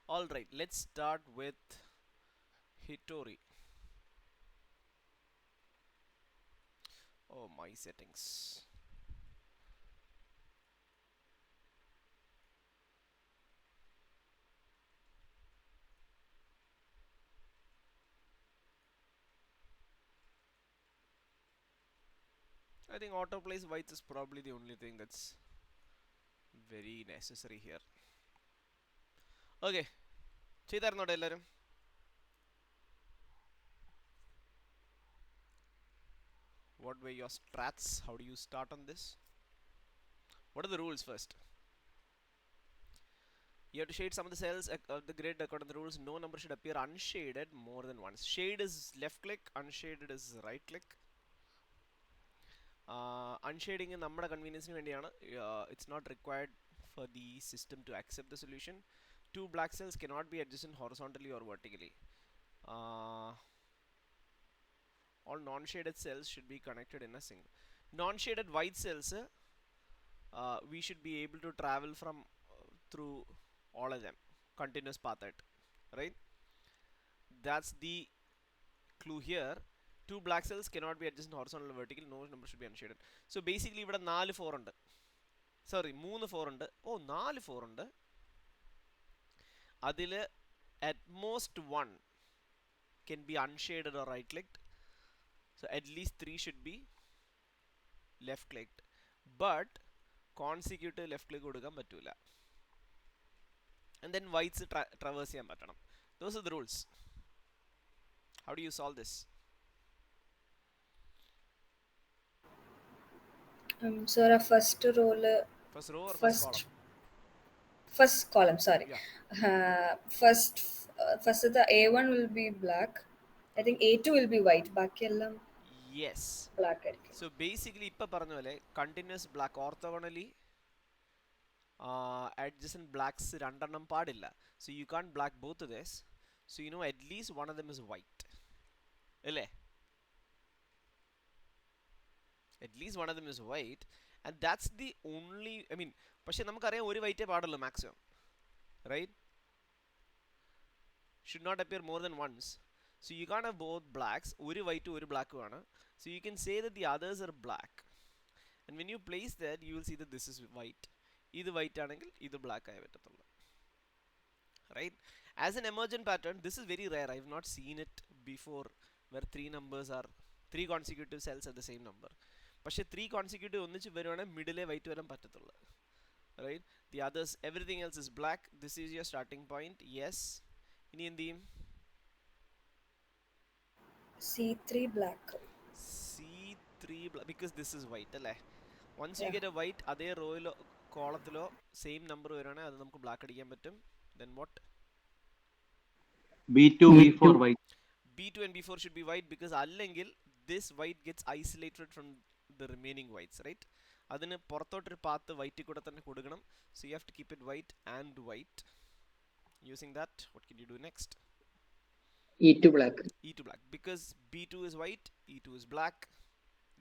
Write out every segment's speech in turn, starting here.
Alright, let's start with Hitori. Oh, my settings. I think autoplays whites is probably the only thing that's very necessary here. Okay, ചെയ്തായിരുന്നോടെ എല്ലാരും? What were your strats? How do you start on this? What are the rules first? You have to shade some of the cells of the grid according to the rules. No number should appear unshaded more than once. Shade is left click, unshaded is right click. Unshading in നമ്മുടെ കൺവീനിയൻസിന് വേണ്ടിയാണ്. It's not required for the system to accept the solution. Two black cells cannot be adjacent horizontally or vertically. All non-shaded cells should be connected in a single. Non-shaded white cells, we should be able to travel from through all of them, continuous path at, right? That's the clue here. Two black cells cannot be adjacent horizontal or vertical. No number should be unshaded. So basically ഇവിടെ 4 4 ഉണ്ട്. Sorry 3 4 ഉണ്ട്. ഓ 4 4 ഉണ്ട്. അതിൽ at most one can be unshaded or right clicked. So at least 3 should be left clicked. But consecutive left click കൊടുക്കാൻ പറ്റൂല. And then whites traverse ചെയ്യാൻ പറ്റണം. Those are the rules. How do you solve this? Sir, a first roll. First row or first First, column? first column. Sorry. Yeah. First the A1 will be black. I think A2 will be white. ബാക്കി എല്ലാം Yes. black ആയിരിക്കും. So basically ഇപ്പൊ പറഞ്ഞ പോലെ continuous black orthogonally adjacent blacks രണ്ടെണ്ണം പാടില്ല. So you can't black both of this. So you know at least one of them is white. അല്ലേ? At least one of them is white. And that's the only, I mean, പക്ഷെ നമുക്കറിയാം ഒരു വൈറ്റേ പാടുള്ളൂ maximum, right? Should not appear more than once. So you can't have both blacks. ഒരു വൈറ്റും ഒരു ബ്ലാക്കും ആണ്. So you can say that the others are black. And when you place that, you will see that this is white. ഇത് white ആണെങ്കിൽ ഇത് black ആയി പറ്റത്തുള്ളൂ, right? As an emergent pattern, this is very rare. I have not seen it before where three consecutive cells are the same number. പക്ഷെ 3 consecutive ഒന്നിച്ച് വരുവാണെങ്കിൽ മിഡിലെ white വരാൻ പറ്റത്തുള്ളൂ, right? The others, everything else is black. This is your starting point. Yes. ഇനി എന്ത് ചെയ്യും? C3 black. C3 because this is white അല്ലേ? Once you Yeah. get a white, അതേ റോയിലോ കോളത്തിലോ സെയിം നമ്പർ വരുവാണെങ്കിൽ അത് നമുക്ക് ബ്ലാക്ക് അടിക്കാൻ പറ്റും. Then what? B2 B4 white. B2 and B4 should be white because അല്ലെങ്കിൽ this white gets isolated from the remaining whites, right? അതിന് പുറത്തോട്ടൊരു path വൈറ്റിൽ കൂടെ തന്നെ കൊടുക്കണം. So you have to keep it white and white. Using that, what can you do next? E2 black. E2 black because B2 is white, E2 is black.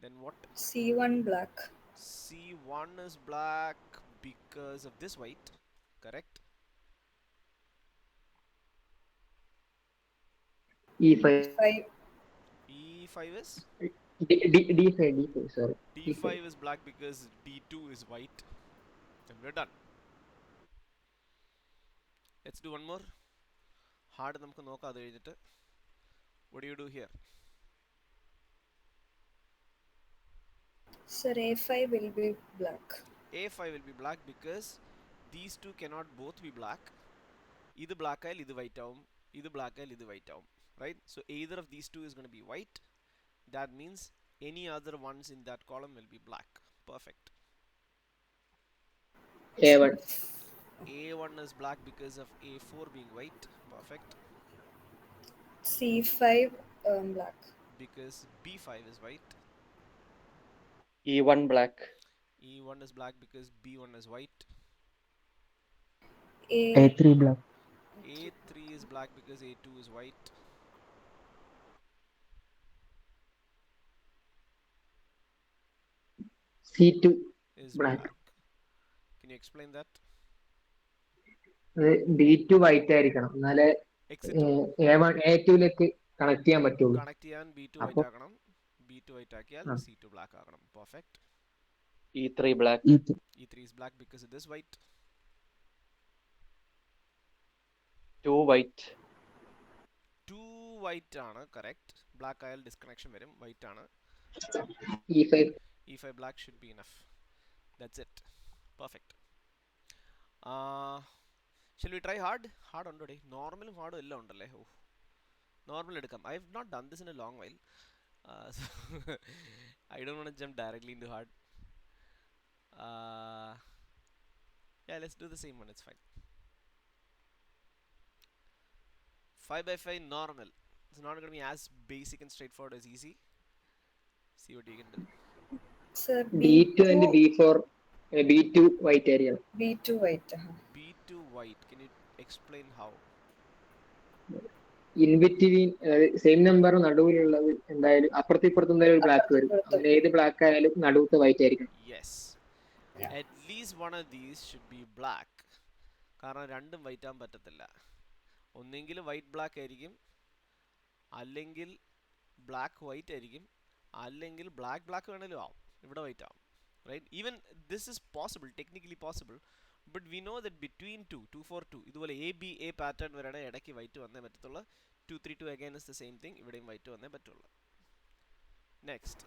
Then what? C1 black. C1 is black because of this white, correct? E5. 5. E5 is? D5, sorry. D5 is black because D2 is white. And we're done. Let's do one more. Hard നമുക്ക് നോക്കാം അത് കഴിഞ്ഞിട്ട്. What do you do here? Sir, A5 will be black. A5 will be black because these two cannot both be black. ഇത് black ആയാൽ ഇത് white ആവും, ഇത് black ആയാൽ ഇത് white ആവും, right? So either of these two is going to be white. That means any other ones in that column will be black. Perfect. A1. A1 is black because of A4 being white. Perfect. C5 black. Because B5 is white. E1 black. E1 is black because B1 is white. A3 black. A3 is black because A2 is white. C2 Is black. Can you explain that? D2 white ആയിരിക്കണം, എന്നാലേ exit A1 A2ലേക്ക് connect ചെയ്യാൻ പറ്റുള്ളൂ. Connect ചെയ്യാൻ B2 അപ്പൊ white ആക്കണം. B2 white ആക്കിയാൽ C2 black ആക്കണം. Perfect. E3 black. E3 is black because it is white. 2 white. 2 white ആണ് correct. Black ആയാൽ disconnection വരും. White ആണ്. E5 E5 black should be enough. That's it. Perfect. Shall we try hard? Hard ഉണ്ടോ day? നോർമലും ഹാർഡും എല്ലാം ഉണ്ടല്ലേ? ഓ, normal എടുക്കാം. I have not done this in a long while. So I don't want to jump directly into hard. Yeah, let's do the same one. It's fine. 5x5 normal. It's not going to be as basic and straightforward as easy. See what you can do. Sir, D2 and B4 B2 white ആയിരിക്കണം. B2 white. B2 white. Can you explain how? In between same number നടുവിലുള്ളത് എന്തായാലും അപ്പുറത്തും ഇപ്പുറത്തും എന്തായാലും ഒരു black വരും. അങ്ങനെ ഏത് ബ്ലാക്ക് ആയാലും നടുവത്തെ വൈറ്റ് ആയിരിക്കണം. Yes. At least one of these should be black. കാരണം രണ്ടും വൈറ്റ് ആകാൻ പറ്റത്തില്ല. ഒന്നെങ്കിൽ വൈറ്റ് ബ്ലാക്ക് ആയിരിക്കും, അല്ലെങ്കിൽ ബ്ലാക്ക് വൈറ്റ് ആയിരിക്കും, അല്ലെങ്കിൽ ബ്ലാക്ക് ബ്ലാക്ക് വേണേലും ആവും. ഇവിടെ വൈറ്റ് ആവും. Right? Even this is possible, technically possible. But we know that between 2 2 4 2 ഇതുപോലെ A പാറ്റേൺ വരെയാണ് ഇടയ്ക്ക് വൈറ്റ് വന്നേ പറ്റത്തുള്ളൂ. 2 3 2 again is the same thing. ഇവിടെയും വൈറ്റ് വന്നേ പറ്റുള്ളൂ. നെക്സ്റ്റ്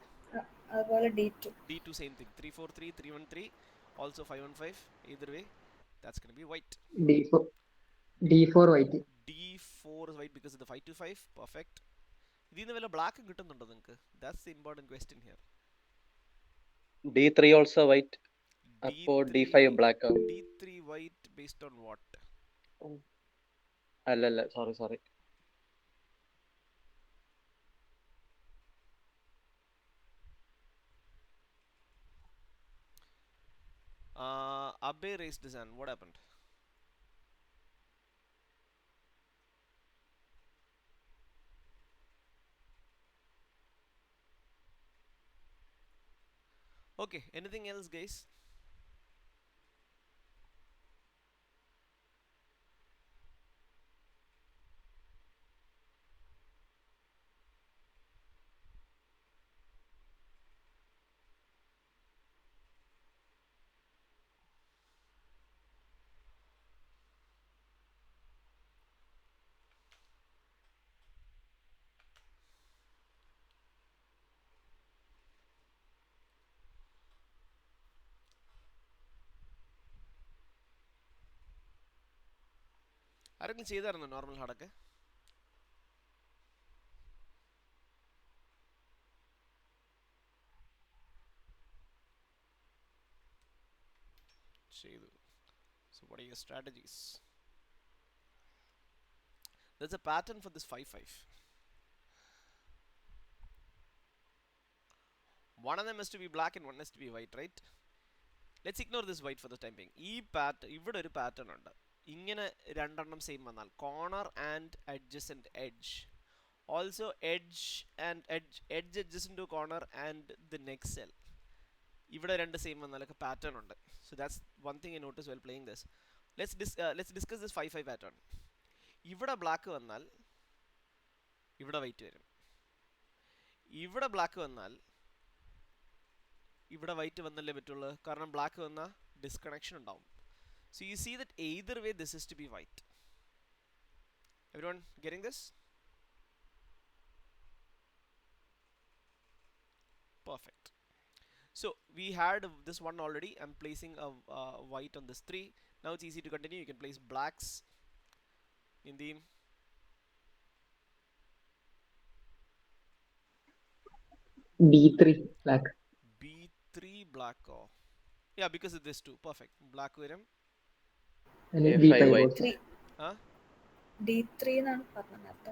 അതുപോലെ D2. D2 same thing. 3 4 3 3 1 3 also 5 1 5. Either way that's going to be white. D4 white. D4 is white because of the 5 to 5. Perfect. ഇതിന്ന് വല്ല ബ്ലാക്ക് കിട്ടുന്നുണ്ടോ നിങ്ങൾക്ക്? That's the important question here. D3 also white. അപ്പോ D5 black ആവും. D3 white based on what? അല്ലല്ല, sorry. Abe raised his hand. What happened? Okay, anything else, guys? ആരെങ്കിലും ചെയ്തായിരുന്നോ normal ഹാർഡൊക്കെ? ചെയ്തു. So what are your strategies? There's a pattern for this 5-5. One of them has to be black and one has to be white, right? Let's ignore this white for the time being. ഈ pattern, ഇവിടെ ഒരു pattern ഉണ്ട്. ഇങ്ങനെ രണ്ടെണ്ണം same വന്നാൽ corner and adjacent edge, also edge and edge adjacent to corner and the next cell, ഇവിടെ രണ്ട് same വന്നാലൊക്കെ പാറ്റേൺ ഉണ്ട്. So that's one thing I notice while playing this. Let's discuss this 5-5 pattern. ഇവിടെ black വന്നാൽ ഇവിടെ white വരും. ഇവിടെ black വന്നാൽ ഇവിടെ വൈറ്റ് വന്നല്ലേ പറ്റുള്ളൂ, കാരണം ബ്ലാക്ക് വന്നാൽ ഡിസ്കണക്ഷൻ ഉണ്ടാവും. So you see that either way this is to be white. Everyone getting this? Perfect. So we had this one already. I'm placing a white on this 3. Now it's easy to continue. You can place blacks in the D3 black. B3 black. Oh yeah, because of this too. Perfect. Black വരും. D5 white. D3 എന്നാണ് പറഞ്ഞത്.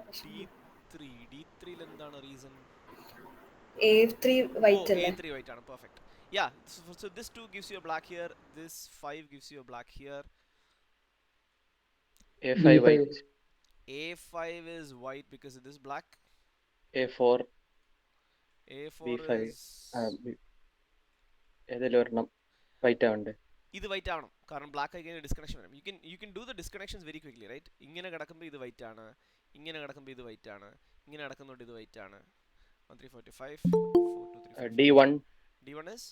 D3 ൽ എന്താണ് reason? A3 white അല്ലേ? A3 white ആണ്. Perfect. Yeah, so this 2 gives you a black here, this 5 gives you a black here. A5 white. A5 is white because it is black. A4 A4 B5 is ഏതെങ്കിലും ഒരെണ്ണം white ആവണ്ടേ? ഇത് white ആവണം, കാരണം black ആയി കഴിഞ്ഞാൽ disconnection വരും. You can do the disconnections very quickly, right? ഇങ്ങനെ കിടക്കുമ്പോൾ ഇത് വൈറ്റ് ആണ്, ഇങ്ങനെ കിടക്കുമ്പോൾ ഇത് വൈറ്റ് ആണ്, ഇങ്ങനെ കിടക്കുന്നതുകൊണ്ട് ഇത് വൈറ്റ് ആണ്. 1 3 4 5 4 2 3 4 D1 D1 is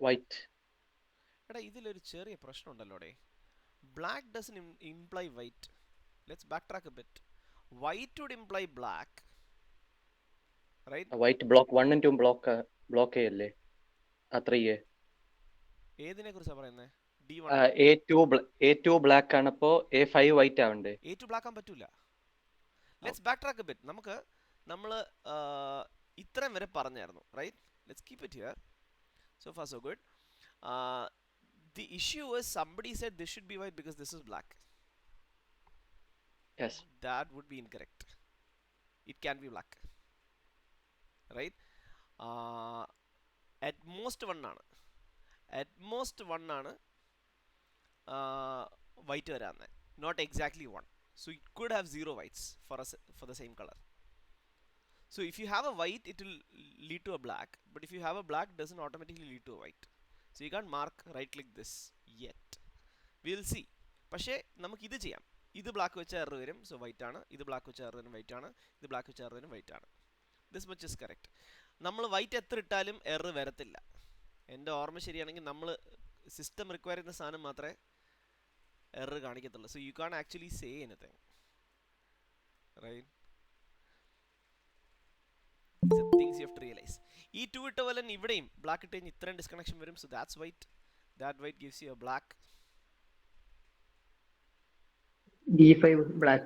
white. എടാ ഇതിലൊരു ചെറിയ പ്രശ്നം ഉണ്ടല്ലോ. Black doesn't imply white. Let's backtrack a bit. White would imply black, right? White block 1 and 2 block A അല്ലേ? ആ 3A. ഏതിനെ കുറിച്ചാണ് പറയുന്നത്? D1 A2 ബ്ലാക്ക് ആണ്, അപ്പോൾ A5 വൈറ്റ് ആവണ്ടേ? A2 ബ്ലാക്ക് ആകാൻ പറ്റൂല. Let's backtrack a bit. നമ്മൾ ഇത്രയും വരെ പറഞ്ഞായിരുന്നു, right? Let's keep it here. So far so good. The issue is somebody said this should be white because this is black. Yes. That would be incorrect. It can be black, right? At most one ആണ്, at most one ആണ് white വരാന്നെ, not exactly one. So it could have 0 whites for the same color. So if you have a white, it will lead to a black, but if you have a black, it doesn't automatically lead to a white. So you can't mark right click this yet. We will see. പക്ഷേ നമുക്ക് ഇത് ചെയ്യാം. ഇത് black വെച്ച error വരും, so white ആണ്. ഇത് black വെച്ച എറർ വരും, വൈറ്റ് ആണ്. ഇത് ബ്ലാക്ക് വെച്ച എറർ വരും, വൈറ്റ് ആണ്. This much is correct. നമ്മൾ വൈറ്റ് എത്ര ഇട്ടാലും എറർ വരത്തില്ല. എൻ്റെ ഓർമ്മ ശരിയാണെങ്കിൽ നമ്മൾ സിസ്റ്റം റിക്വയർ ചെയ്യുന്ന സാധനം മാത്രമേ എറർ കാണിക്കത്തുള്ളൂ. So you can actually say anything, right? Things you have to realize. ഈ 2 ഇട്ട പോലെ ഇവിടെയും ബ്ലാക്ക് ഇട്ട് കഴിഞ്ഞാൽ ഇത്രയും ഡിസ്കണക്ഷൻ വരും. So that's white. That white gives you a black. D5 black.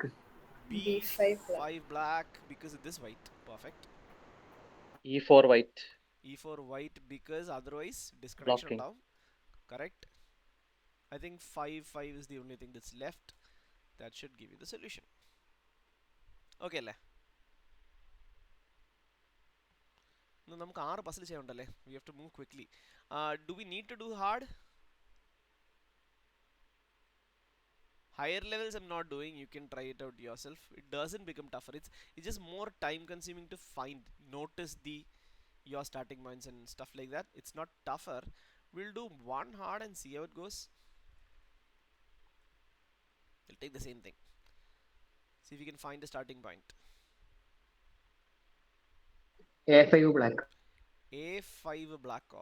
B5 black because of this white. Perfect. E4 white. E4 white because otherwise disconnection Blocking. down. Correct. I think 5 is the only thing that's left. That should give you the solution. Okay അല്ലേ? നമുക്ക് 6 puzzle ചെയ്യാനുണ്ടല്ലേ? We have to move quickly. Do we need to do hard? Higher levels I'm not doing. You can try it out yourself. It doesn't become tougher. It's just more time consuming to notice your starting points and stuff like that. It's not tougher. We'll do one hard and see how it goes. We'll take the same thing. See if we can find a starting point. A5 black. A5 black.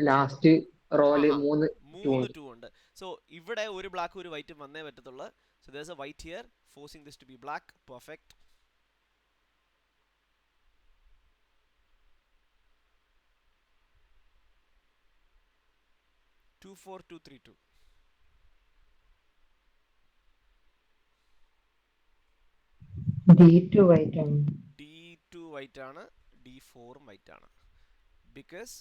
Last row 3 2 ഉണ്ട്. So ഇവിടെ ഒരു black ഒരു വൈറ്റും വന്നേ പറ്റത്തുള്ളൂ. So there is a white here forcing this to be black. Perfect. Two 4 2 3 2. D2 white ആണ്. D2 white ആണ്, D4 white ആണ്. Because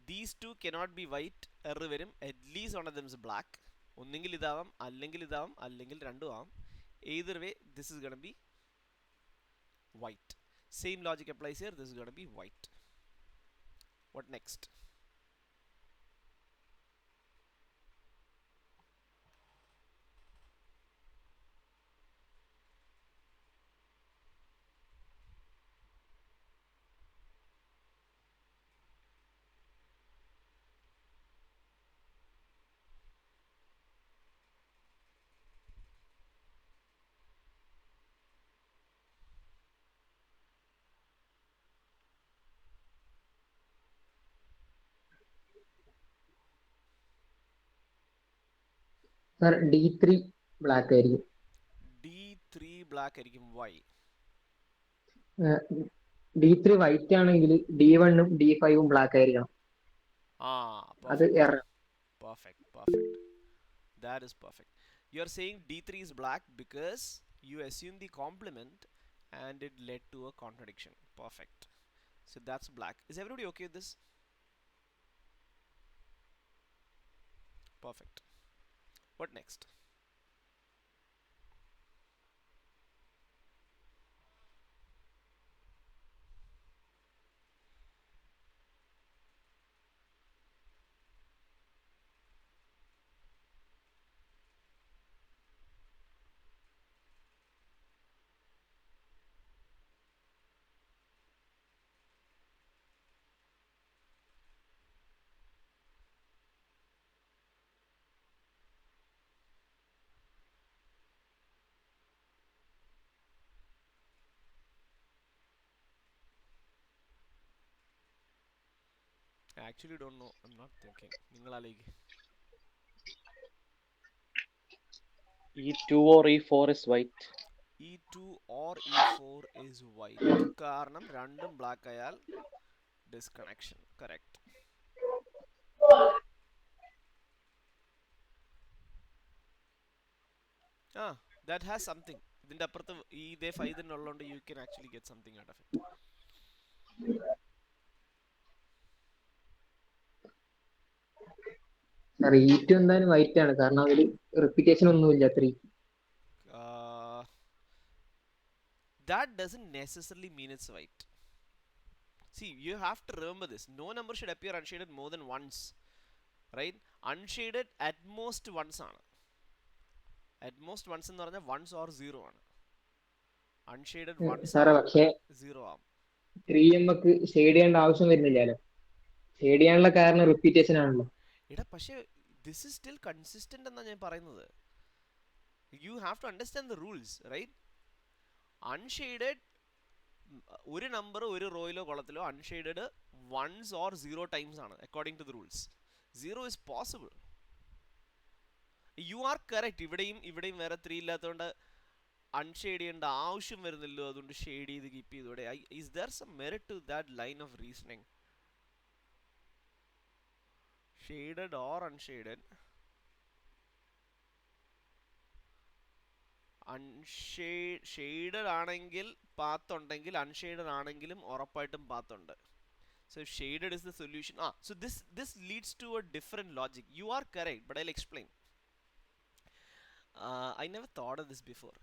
these two cannot be white. Error വരും. At least one of them is black. ഒന്നെങ്കിൽ ഇതാവാം, അല്ലെങ്കിൽ ഇതാവാം, അല്ലെങ്കിൽ രണ്ടും ആവാം. Either way, this is gonna be white. Same logic applies here. This is gonna be white. What next? Sir D3 black ആയിരിക്കും. D3 black ആയിരിക്കും. Why? D3 white ആണെങ്കിൽ D1 ഉം D5 ഉം ബ്ലാക്ക് ആയിരിക്കണം. അത് Perfect. Error. Perfect. That is perfect. You are saying D3 is black because you assume the complement and it led to a contradiction. Perfect. So that's black. Is everybody okay with this? Perfect. What next? I actually don't know. I'm not thinking. നിങ്ങളാലേക്ക്. E2 or E4 is white. E2 or E4 is white. കാരണം രണ്ടും black ആയാൽ disconnection. Correct. That has something. ഇതിന്റെ അപ്പുറത്ത് ഈ ഇതേ 5 തന്നെ ഉള്ളതുകൊണ്ട് you can actually get something out of it. Sir E2 എന്തായാലും വൈറ്റ് ആണ്, കാരണം അതിൽ റിപ്പീറ്റേഷൻ ഒന്നുമില്ല 3. Uh, that doesn't necessarily mean it's white. See, you have to remember this. No number should appear unshaded more than once. Right? Unshaded at most once ആണ്. At most once എന്ന് പറഞ്ഞാൽ once or zero ആണ്. Unshaded once സാറേ പക്ഷേ zero ആവും. 3 നമുക്ക് shade ചെയ്യേണ്ട ആവശ്യം വരുന്നില്ലല്ലോ. ഷെയ്ഡ് ചെയ്യാനുള്ള കാരണം റിപ്പീറ്റേഷൻ ആണല്ലോ. എടാ പക്ഷേ this is still consistent എന്നാണ് ഞാൻ പറയുന്നത്. You have to understand the rules, right? Unshaded ഒരു നമ്പർ ഒരു റോയിലോ കൊളത്തിലോ അൺഷെയ്ഡഡ് വൺസ് ഓർ 0 ടൈംസ് ആണ് according to the rules. 0 is possible. You are correct. ഇവിടെയും വേറെ 3 ഇല്ലാത്തതുകൊണ്ട് അൺഷെയ്ഡ് ചെയ്യേണ്ട ആവശ്യം വരുന്നില്ലോ, അതുകൊണ്ട് ഷെയ്ഡ് ചെയ്ത് കീപ്പ് ചെയ്തൂടെ? Is there some merit to that line of reasoning? Shaded or unshaded, shaded ആണെങ്കിൽ പാത്ത് ഉണ്ടെങ്കിൽ അൺഷെയ്ഡഡ് ആണെങ്കിലും ഉറപ്പായിട്ടും പാത്ത് ഉണ്ട്. So if shaded is the solution. So this leads to a different logic. You are correct, but I'll explain. I never thought of this before.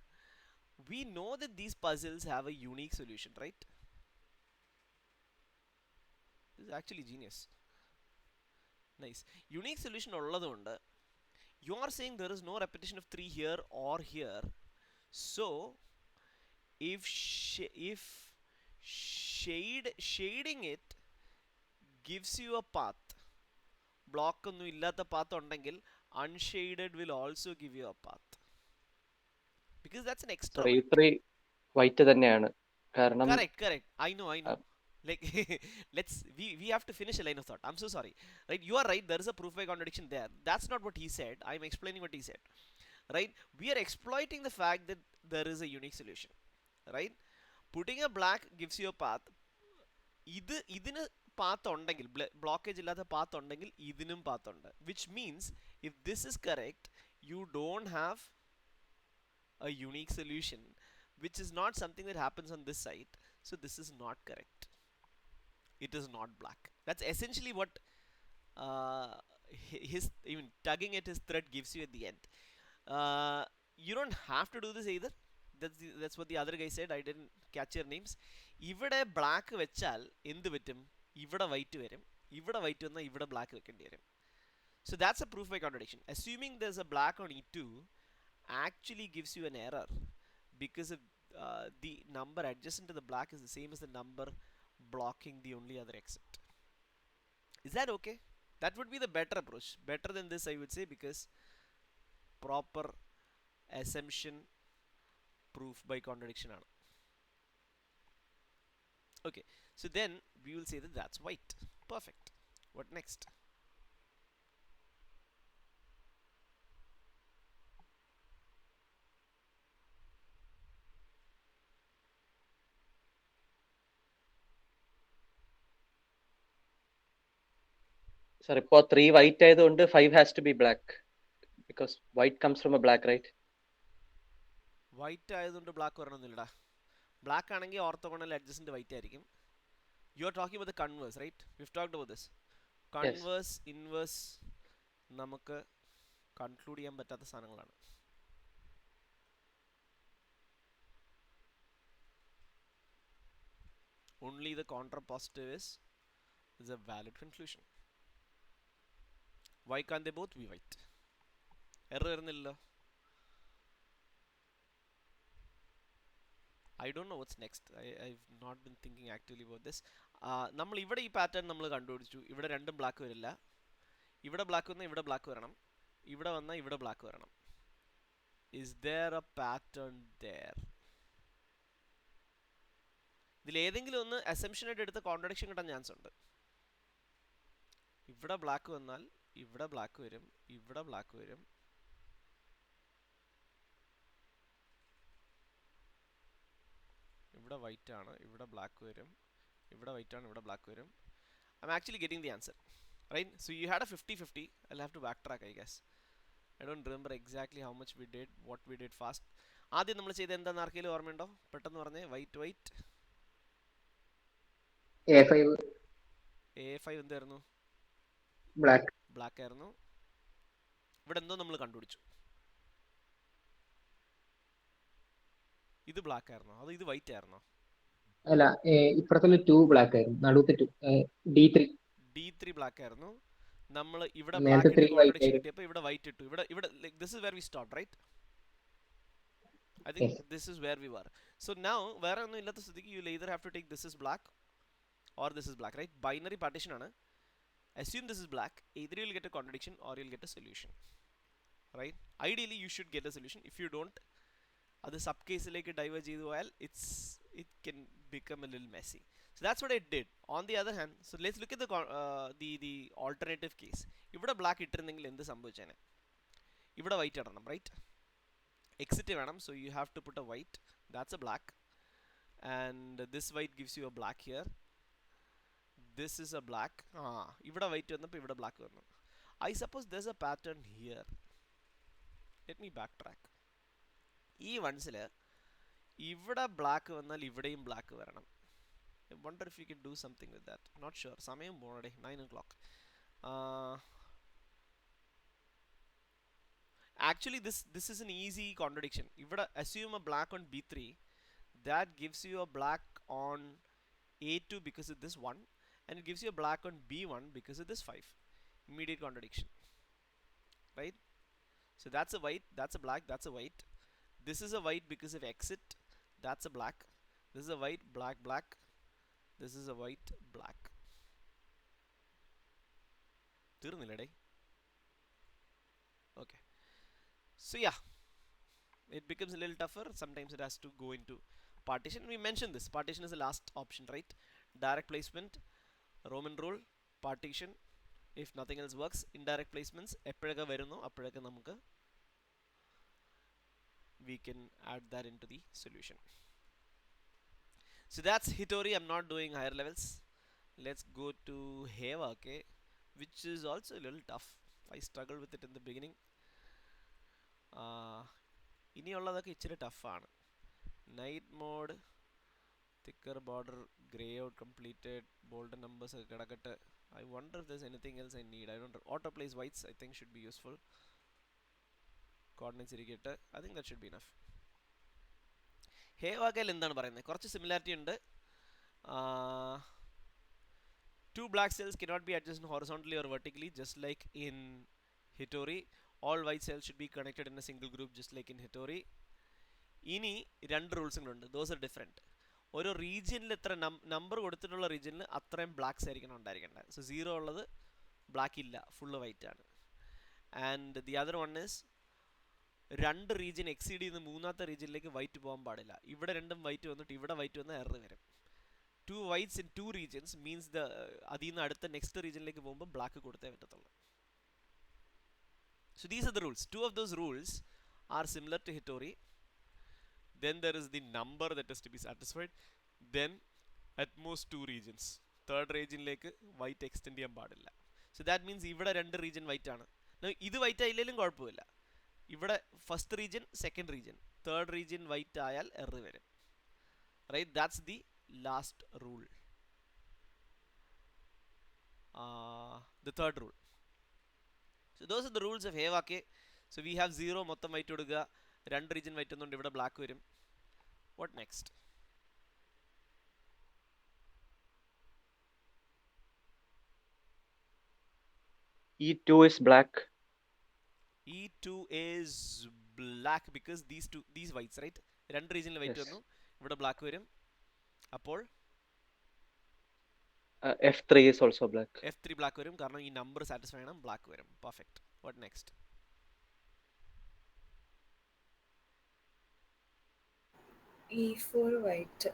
We know that these puzzles have a unique solution, right? This is actually genius. Nice. Unique solution ഉള്ളതുകൊണ്ട് you are saying there is no repetition of 3 here or here. So if shading it gives you a path, block ഒന്നും ഇല്ലാത്ത path ഉണ്ടെങ്കിൽ unshaded will also give you a path, because that's an extra. 3 white തന്നെയാണ് കാരണം. Correct. I know. Like we have to finish a line of thought. I'm so sorry. Right? You are right. There is a proof by contradiction there. That's not what he said. I'm explaining what he said. Right? We are exploiting the fact that there is a unique solution. Right? Putting a black gives you a path. ഇതിന് path ഉണ്ടെങ്കിൽ, blockage ഇല്ലാത്ത path ഉണ്ടെങ്കിൽ ഇതിനും path ഉണ്ട്. Which means if this is correct you don't have a unique solution, which is not something that happens on this side. So this is not correct. It is not black. That's essentially what even tugging at his thread gives you at the end. You don't have to do this either. That's what the other guy said. I didn't catch your names. ഇവിടെ black വെച്ചാൽ എന്ത് പറ്റും? ഇവിടെ white വരും. ഇവിടെ white വന്നാൽ ഇവിടെ black വെക്കേണ്ടി വരും. So that's a proof by contradiction. Assuming there's a black on E2 actually gives you an error, because if the number adjacent to the black is the same as the number blocking the only other exit. Is that okay? That would be the better approach. Better than this, I would say, because proper assumption proof by contradiction. Okay, so then we will say that that's white. Perfect. What next? Sir, ഇപ്പോൾ 3 white ആയതുകൊണ്ട് 5 has to be black because white comes from a black, right? White ആയതുകൊണ്ട് black വരണമെന്നില്ലടാ. Black ആണെങ്കിൽ orthogonal adjacent white ആയിരിക്കും. You are talking about the converse, right? We've talked about this. Converse, inverse നമുക്ക് conclude ചെയ്യാൻ പറ്റാത്ത സാധനങ്ങളാണ്. Only the contrapositive is a valid conclusion. Why can't they both be white? Error വരുന്നില്ലല്ലോ. I don't know what's next. I've not been thinking actively about this. നമ്മൾ ഇവിടെ ഈ pattern നമ്മൾ കണ്ടുപിടിച്ചു. ഇവിടെ രണ്ടും ബ്ലാക്ക് വരില്ല. ഇവിടെ ബ്ലാക്ക് വന്നാൽ ഇവിടെ ബ്ലാക്ക് വരണം. ഇവിടെ വന്നാൽ ഇവിടെ ബ്ലാക്ക് വരണം. Is there a pattern there? ഇതിൽ ഏതെങ്കിലും ഒന്ന് അസംപ്ഷൻ ആയിട്ട് എടുത്ത കോൺട്രഡിക്ഷൻ കിട്ടാൻ ചാൻസ് ഉണ്ട്. ഇവിടെ ബ്ലാക്ക് വന്നാൽ ഇവിടെ ബ്ലാക്ക് വരും, ഇവിടെ ബ്ലാക്ക് വരും. ഇവിടെ വൈറ്റ് ആണ്, ഇവിടെ ബ്ലാക്ക് വരും. ഇവിടെ വൈറ്റ് ആണ്, ഇവിടെ ബ്ലാക്ക് വരും. I'm actually getting the answer, right? So you had a 50-50. I'll have to backtrack, I guess. I don't remember exactly how much we did, what we did fast. ആദ്യം നമ്മൾ ചെയ്ത് എന്താണെന്ന് ആർക്കെങ്കിലും ഓർമ്മയുണ്ടോ? പെട്ടെന്ന് പറഞ്ഞേ. വൈറ്റ് വൈറ്റ് A5 A5 എന്തായിരുന്നു? Black. Black ആയിരുന്നു. ഇവിടെ എന്തോ നമ്മൾ കണ്ടുപിടിച്ചു. ഇത് ബ്ലാക്ക് ആയിരുന്നോ അതോ ഇത് വൈറ്റ് ആയിരുന്നോ? അല്ല, ഇപ്പുറത്തുള്ള 2 ബ്ലാക്ക് ആയിരുന്നു, നടുവത്തെ 2 D3 D3 ബ്ലാക്ക് ആയിരുന്നു. നമ്മൾ ഇവിടെ നേരത്തെ ബ്ലാക്ക് ഇട്ട് 3 വൈറ്റ് കോൺട്രഡിക്ഷൻ ആയിരുന്നു. കിട്ടിയപ്പോൾ ഇവിടെ വൈറ്റ് ഇട്ടു. ഇവിടെ ഇവിടെ this is where we stop, right? I think Yes. this is where we were. So now വേറെ ഒന്നും ഇല്ലാത്ത സ്ഥിതിക്ക് you will either have to take this is black or this is black, right? Binary partition ആണ്. Assume this is black. Either you will get a contradiction or you will get a solution, right? Ideally you should get a solution. If you don't, അത് sub കേസിലേക്ക് diverge ചെയ്തു പോയാൽ it can become a little messy. So that's what I did. On the other hand, so let's look at the alternative case. ഇവിടെ black ഇട്ടിരുന്നെങ്കിൽ എന്ത് സംഭവിച്ചേനെ? ഇവിടെ white ഇടണം, right? Exit വേണം. So you have to put a white. That's a black. And this white gives you a black here. This is a black. ഇവിടെ white വന്നപ്പോൾ ഇവിടെ black വന്നു. I suppose there's a pattern here. Let me backtrack. ഈ വൺസിൽ ഇവിടെ black വന്നാൽ ഇവിടെയും black വരണം. I wonder if you can do something with that. Not sure. സമയം പോണേ. 9 o'clock. Actually this is an easy contradiction. ഇവിടെ assume a black on B3. That gives you a black on A2 because of this 1. And it gives you a black on B1 because of this 5. Immediate contradiction. Right? So that's a white, that's a black, that's a white. This is a white because of exit. That's a black. This is a white, black, black. This is a white, black. തീർന്നില്ലേ? Okay. So yeah, it becomes a little tougher. Sometimes it has to go into partition. We mentioned this. Partition is the last option, right? Direct placement, Roman rule, partition. If nothing else works, indirect placements എപ്പോഴൊക്കെ വരുന്നു അപ്പോഴൊക്കെ നമുക്ക് we can add that into the solution. So that's Hitori. I'm not doing higher levels. Let's go to Heva, okay, which is also a little tough. I struggled with it in the beginning. ഇനിയുള്ളതൊക്കെ ഇച്ചിരി ടഫാണ്. Night mode, thicker border, grey out completed, bolden numbers ഒക്കെ കിടക്കട്ടെ. I wonder if there's anything else I need. I don't know. Auto place whites I think should be useful. Coordinates ഇരിക്കട്ടെ. I think that should be enough. ഹേവാക്കയിൽ എന്താണ് പറയുന്നത്? കുറച്ച് similarity ഉണ്ട്. Two black cells cannot be adjacent horizontally or vertically, just like in Hitori. All white cells should be connected in a single group, just like in Hitori. ഇനി രണ്ട് റൂൾസും ഉണ്ട്. Those are different. ഓരോ റീജിയനിൽ എത്ര number കൊടുത്തിട്ടുള്ള റീജിയനിൽ അത്രയും blacks ആയിരിക്കണം ഉണ്ടായിരിക്കേണ്ടത്. സോ 0 ഉള്ളത് ബ്ലാക്ക് ഇല്ല, ഫുള്ള് വൈറ്റ് ആണ്. And the other one is രണ്ട് റീജിയൻ എക്സീഡ് ചെയ്യുന്ന മൂന്നാമത്തെ റീജിയനിലേക്ക് വൈറ്റ് പോകാൻ പാടില്ല. ഇവിടെ രണ്ടും വൈറ്റ് വന്നിട്ട് ഇവിടെ വൈറ്റ് വന്നാൽ എറർ വരും. 2 whites in 2 regions means അതിൽ നിന്ന് അടുത്ത നെക്സ്റ്റ് റീജിയനിലേക്ക് പോകുമ്പോൾ ബ്ലാക്ക് കൊടുത്തേ പറ്റത്തുള്ളൂ. So these are the rules. Two of those rules are similar to Hitori. Then there is the number that has to be satisfied. Then at most 2 regions. Third regionിലേക്ക് white extend ചെയ്യാൻ പാടില്ല. So that means ഇവിടെ രണ്ട് region white ആണ്. ഇത് white ആയില്ലെങ്കിലും കുഴപ്പമില്ല. ഇവിടെ first region, second region, third region white ആയാൽ എറർ വരും. Right? That's the last rule, the third rule. So those are the rules of Hevake. So we have 0 മൊത്തം വൈറ്റ് കൊടുക്കുക, രണ്ട് റീജിയൻ വൈറ്റ് ഒന്നുകൊണ്ട് ഇവിടെ ബ്ലാക്ക് വരും. What next? E2 is black. E2 is black because these whites, right? രണ്ട് റീജിയനിൽ white വന്നു, ഇവിടെ ബ്ലാക്ക് വരും. അപ്പോൾ F3 is also black. F3 black വരും, കാരണം ഈ നമ്പർ സാറ്റിസ്ഫൈ ചെയ്യണം, ബ്ലാക്ക് വരും. Perfect. What next? E4 white.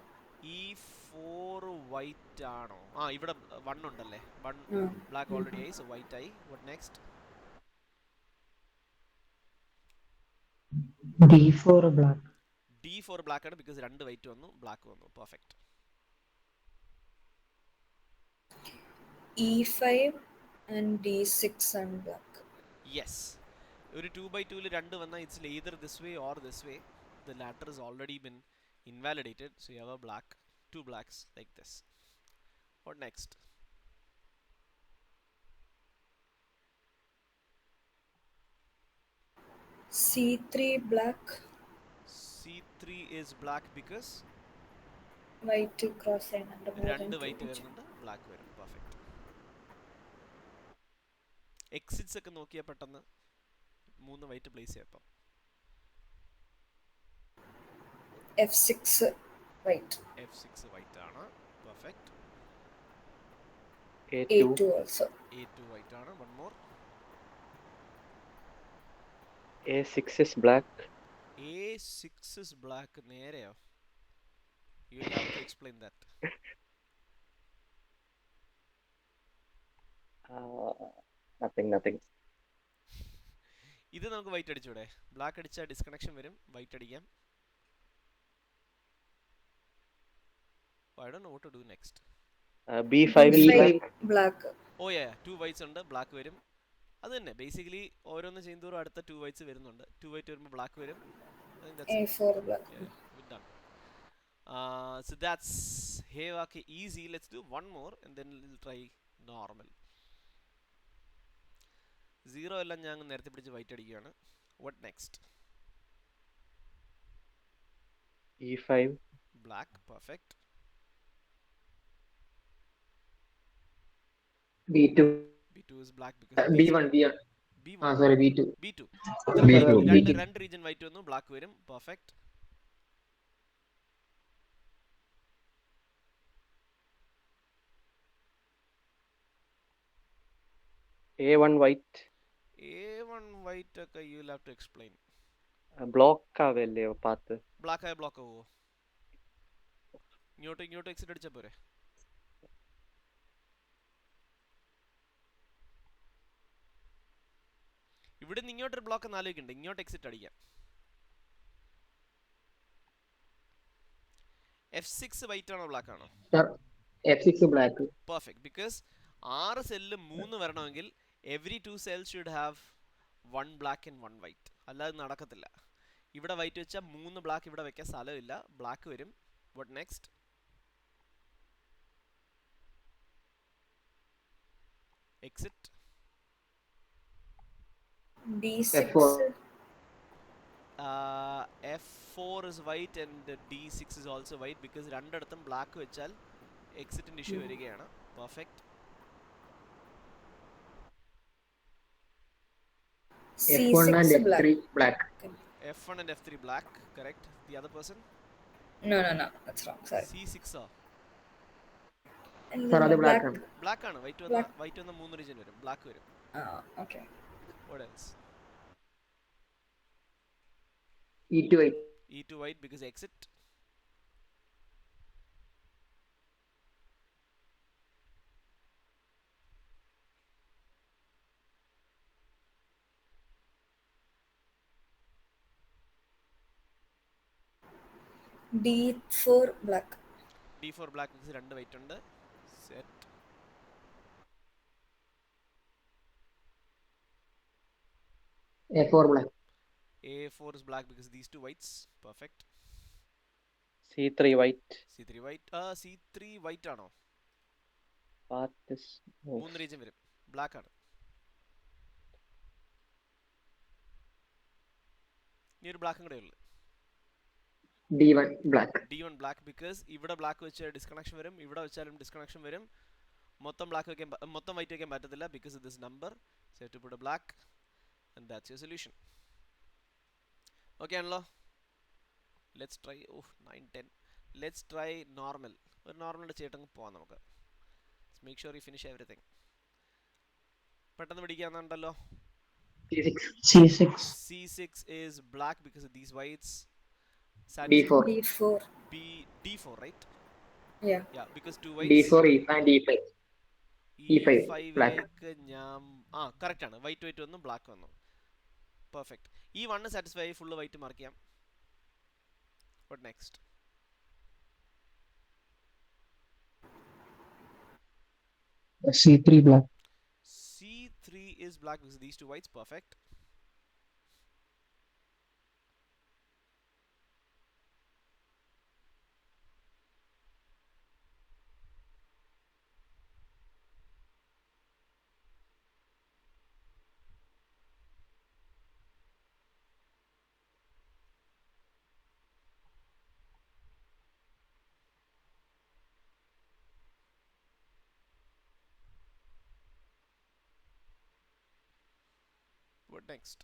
E4 D4 white ആണോ? ആ ഇവിടെ 1 ഉണ്ടല്ലേ, 1 Ah. ബ്ലാക്ക് ഓൾറെഡി ആയി, സോ വൈറ്റ് ആയി. What next? D4 black. D4 black ആണ് ബിക്കോസ് 2 വൈറ്റ് വന്നു, ബ്ലാക്ക് വന്നു. Perfect. E5 and D6 and black. Yes, ഒരു 2/2 2 വന്നാൽ it's either this way or this way. The latter has already been invalidated, so you have a black, 2 blacks like this. What next? C3 black. C3 is black because White cross ചെയ്യുന്നുണ്ട്. more than 2 two white each. വരുന്നുണ്ട്, black വരും. Perfect. Exits ഒക്കെ നോക്കിയാൽ പെട്ടെന്ന് 3 white place ചെയ്യാം. ഇപ്പം F6 white. F6 white ആണ്. Perfect. A2. A2 also. A2 white ആണ്. One more. A6 is black. A6 is black. നേരെയോ? You will have to explain that. Nothing. ഇത് നമുക്ക് വൈറ്റ് അടിച്ചൂടെ? ബ്ലാക്ക് അടിച്ചാൽ ഡിസ്കണക്ഷൻ വരും, വൈറ്റ് അടിക്കാം. I don't know what to do next. B5 is B5 black. black. Oh yeah, 2 whites ഉണ്ട്, black വരും. അത് തന്നെ ബേസിക്കലി ഓരോന്ന് ചെയ്യുന്നതോറും അടുത്ത 2 whites വരുന്നുണ്ട്. 2 white വരുമ്പോൾ ബ്ലാക്ക് വരും. I think that's it. A4 black. Yeah, we're done. So that's Hevake easy. Let's do one more and then we'll try normal. 0 എല്ലാം ഞാൻ നേരത്തെ പിടിച്ച് വൈറ്റ് അടിക്കുകയാണ്. What next? E5. Black, perfect. B2. B2 is black because B1. B1. Sorry, B2. B2. B2. രണ്ട് region white വന്നു, black വരും. Perfect. A1 white. A1 white ഒക്കെ you will have to explain. Block ആവല്ലേ path? Black ആയ block ആവുമോ? ഇങ്ങോട്ട് exit അടിച്ചാൽ പോരെ? ഇവിടെ നിന്ന് ഇങ്ങോട്ടൊരു ബ്ലോക്ക് ഒന്ന് ആലോചിക്കണ്ടേ? ഇങ്ങോട്ട് എക്സിറ്റ് അടിക്കാം. F6 വൈറ്റ് ആണോ ബ്ലാക്ക് ആണോ? F6 black. പെർഫെക്റ്റ്. ബിക്കോസ് 6 സെല്ലിൽ 3 വരണമെങ്കിൽ every 2 cells should have 1 black and 1 white. അല്ലാതെ നടക്കത്തില്ല. ഇവിടെ വൈറ്റ് വെച്ചാൽ 3 ബ്ലാക്ക് ഇവിടെ വെക്കാൻ സ്ഥലമില്ല, ബ്ലാക്ക് വരും. What next? Exit. D6. F4. F4 is white and D6 is also white because രണ്ടിടത്തും ബ്ലാക്ക് വെച്ചാൽ എക്സിറ്റിന്റെ ഇഷ്യൂ വരികയാണ്. Perfect. F1 and C6 black. F3 black. F1 and F3 black, correct. The other person? No, that's wrong. Sorry. C6 ആ? Sir, അത് black ആണ്. Black ആണ്. White വന്ന 3 region വരും, black വരും. Okay. What else? E2 white. E2 white because exit. D4 black. D4 black because 2 white ഉണ്ട്. Set. A4 black. A4 is black because these 2 whites. Perfect. C3 white. C3 white. C3 white ആണോ? Path is 3 region വരും, black ആണ്. ഇനി ഒരു ബ്ലാക്കും കൂടെ ഉള്ളു. D1 black. D1 black because ഇവിടെ ബ്ലാക്ക് വെച്ചാൽ ഡിസ്കണക്ഷൻ വരും, ഇവിടെ വെച്ചാലും ഡിസ്കണക്ഷൻ വരും. മൊത്തം വൈറ്റ് വെക്കാൻ പറ്റത്തില്ല because of this number. So you have to put a black and that's your solution. Okay ആണല്ലോ? Let's try 9 10. Let's try normal. ഒരു നോർമലിന്റെ ചേട്ടങ്ങ് പോവാം നമുക്ക്. Let's make sure you finish everything. പെട്ടെന്ന് പിടിക്കാന്നുണ്ടല്ലോ. C6. C6 is black because of these whites. D4. D4. D4, right? Yeah. Yeah, because 2 whites. D4, E5 and E5. E5 E5 black. ലേക്ക് ഞാൻ correct ആണ്. White white വന്നു, black വന്നു. Perfect. ഈ 1 satisfy ആയി, full white mark ചെയ്യാം. What next? C3 black. C3 is black because these 2 whites. Perfect. What next?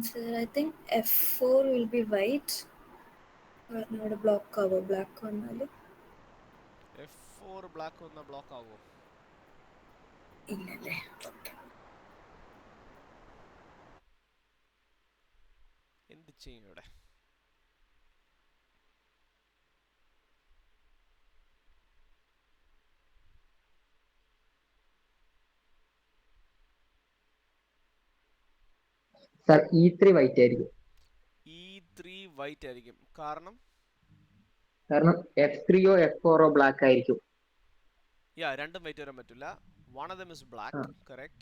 Sir, I think F4 will be white. Not a block cover, black corner. F4 black വന്ന block ആവോ? ഇല്ലല്ലേ? Okay. എന്ത് ചെയ്യും ഇവിടെ? Sir E3 white ആയിരിക്കും. E3 white ആയിരിക്കും. കാരണം F3 ഓ F4 ഓ black ആയിരിക്കും. രണ്ടും വൈറ്റ് വരാൻ പറ്റില്ല. One of them is black, correct?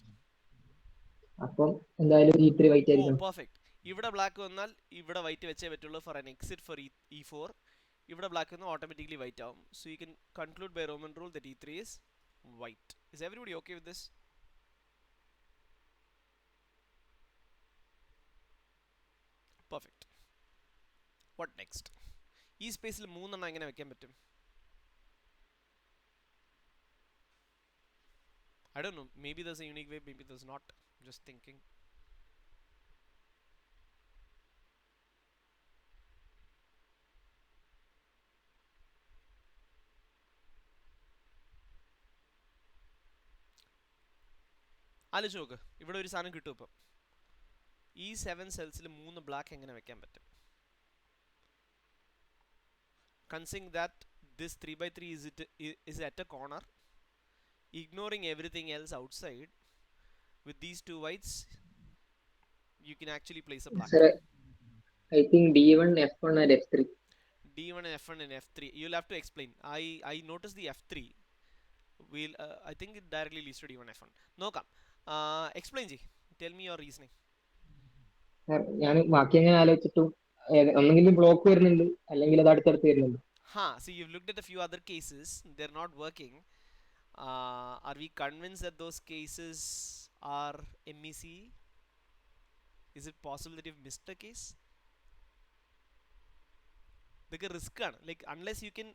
അപ്പം എന്തായാലും E3 വൈറ്റ് ആയിരിക്കും. പെർഫെക്റ്റ്. ഇവിടെ ബ്ലാക്ക് വന്നാൽ ഇവിടെ വൈറ്റ് വെച്ചേ പറ്റുള്ളൂ four an exit for E4. ഇവിടെ ബ്ലാക്ക് വന്നാൽ ഓട്ടോമാറ്റിക്കലി വൈറ്റ് ആവും. So you can conclude by Roman rule that E3 is white. Is everybody okay with this? Perfect. What next? ഈ സ്പേസിൽ 3 എണ്ണം എങ്ങനെ വെക്കാൻ പറ്റും? I don't know. Maybe there's a unique way, maybe there's not. Just thinking. ആലോചിച്ച് നോക്ക്. ഇവിടെ ഒരു സാധനം കിട്ടും. ഇപ്പം ഈ 7 സെൽസിൽ 3 ബ്ലാക്ക് എങ്ങനെ വെക്കാൻ പറ്റും? Considering that this 3x3 is at a corner, ignoring everything else outside, with these 2 whites you can actually place a black. Sir, I think D1, F1 and F3. D1 and F1 and F3. You'll have to explain. I noticed the F3. I think it directly leads to D1 F1. നോക്കാം. Explain Ji. Tell me your reasoning. ഞാൻ ബാക്കി എങ്ങനെ ആലോചിച്ചിട്ടു ഒന്നെങ്കിലും block വരുന്നുണ്ട് അല്ലെങ്കിൽ അത് അടുത്തടുത്ത് വരുന്നുണ്ട്. So you've looked at a few other cases. They're not working. Are we convinced that those cases are MEC? Is it possible that you've missed a case? Because risk ആണ്. Like unless you can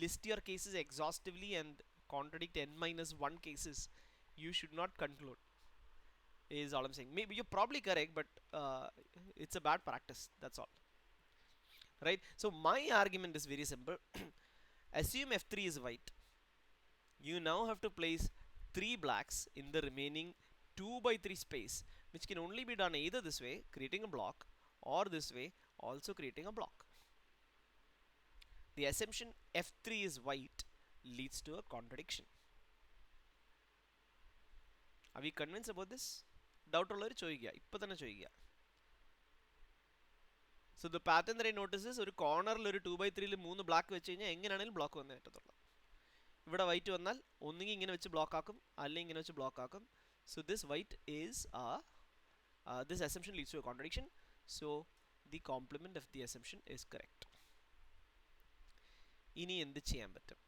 list your cases exhaustively and contradict n-1 cases, you should not conclude. Is all I'm saying. Maybe you're probably correct, but it's a bad practice. That's all. Right? So my argument is very simple. Assume F3 is white. You now have to place 3 blacks in the remaining 2x3 space, which can only be done either this way, creating a block, or this way, also creating a block. The assumption F3 is white leads to a contradiction. Are we convinced about this? Doubt ഉള്ളവർ ചോദിക്കുക, ഇപ്പൊ തന്നെ ചോദിക്കുക. So the pattern that I notice is ഒരു കോർണറിൽ ഒരു 2x3 3 black വെച്ച് കഴിഞ്ഞാൽ എങ്ങനെയാണെങ്കിലും ബ്ലോക്ക് വന്നേ പറ്റത്തുള്ളൂ. ഇവിടെ വൈറ്റ് വന്നാൽ ഒന്നുകിൽ ഇങ്ങനെ വെച്ച് ബ്ലോക്ക് ആക്കും, അല്ലെങ്കിൽ ഇങ്ങനെ വെച്ച് ബ്ലോക്ക് ആക്കും. So this white is this assumption leads to a contradiction. So the complement of the assumption is correct. ഇനി എന്ത് ചെയ്യാൻ പറ്റും?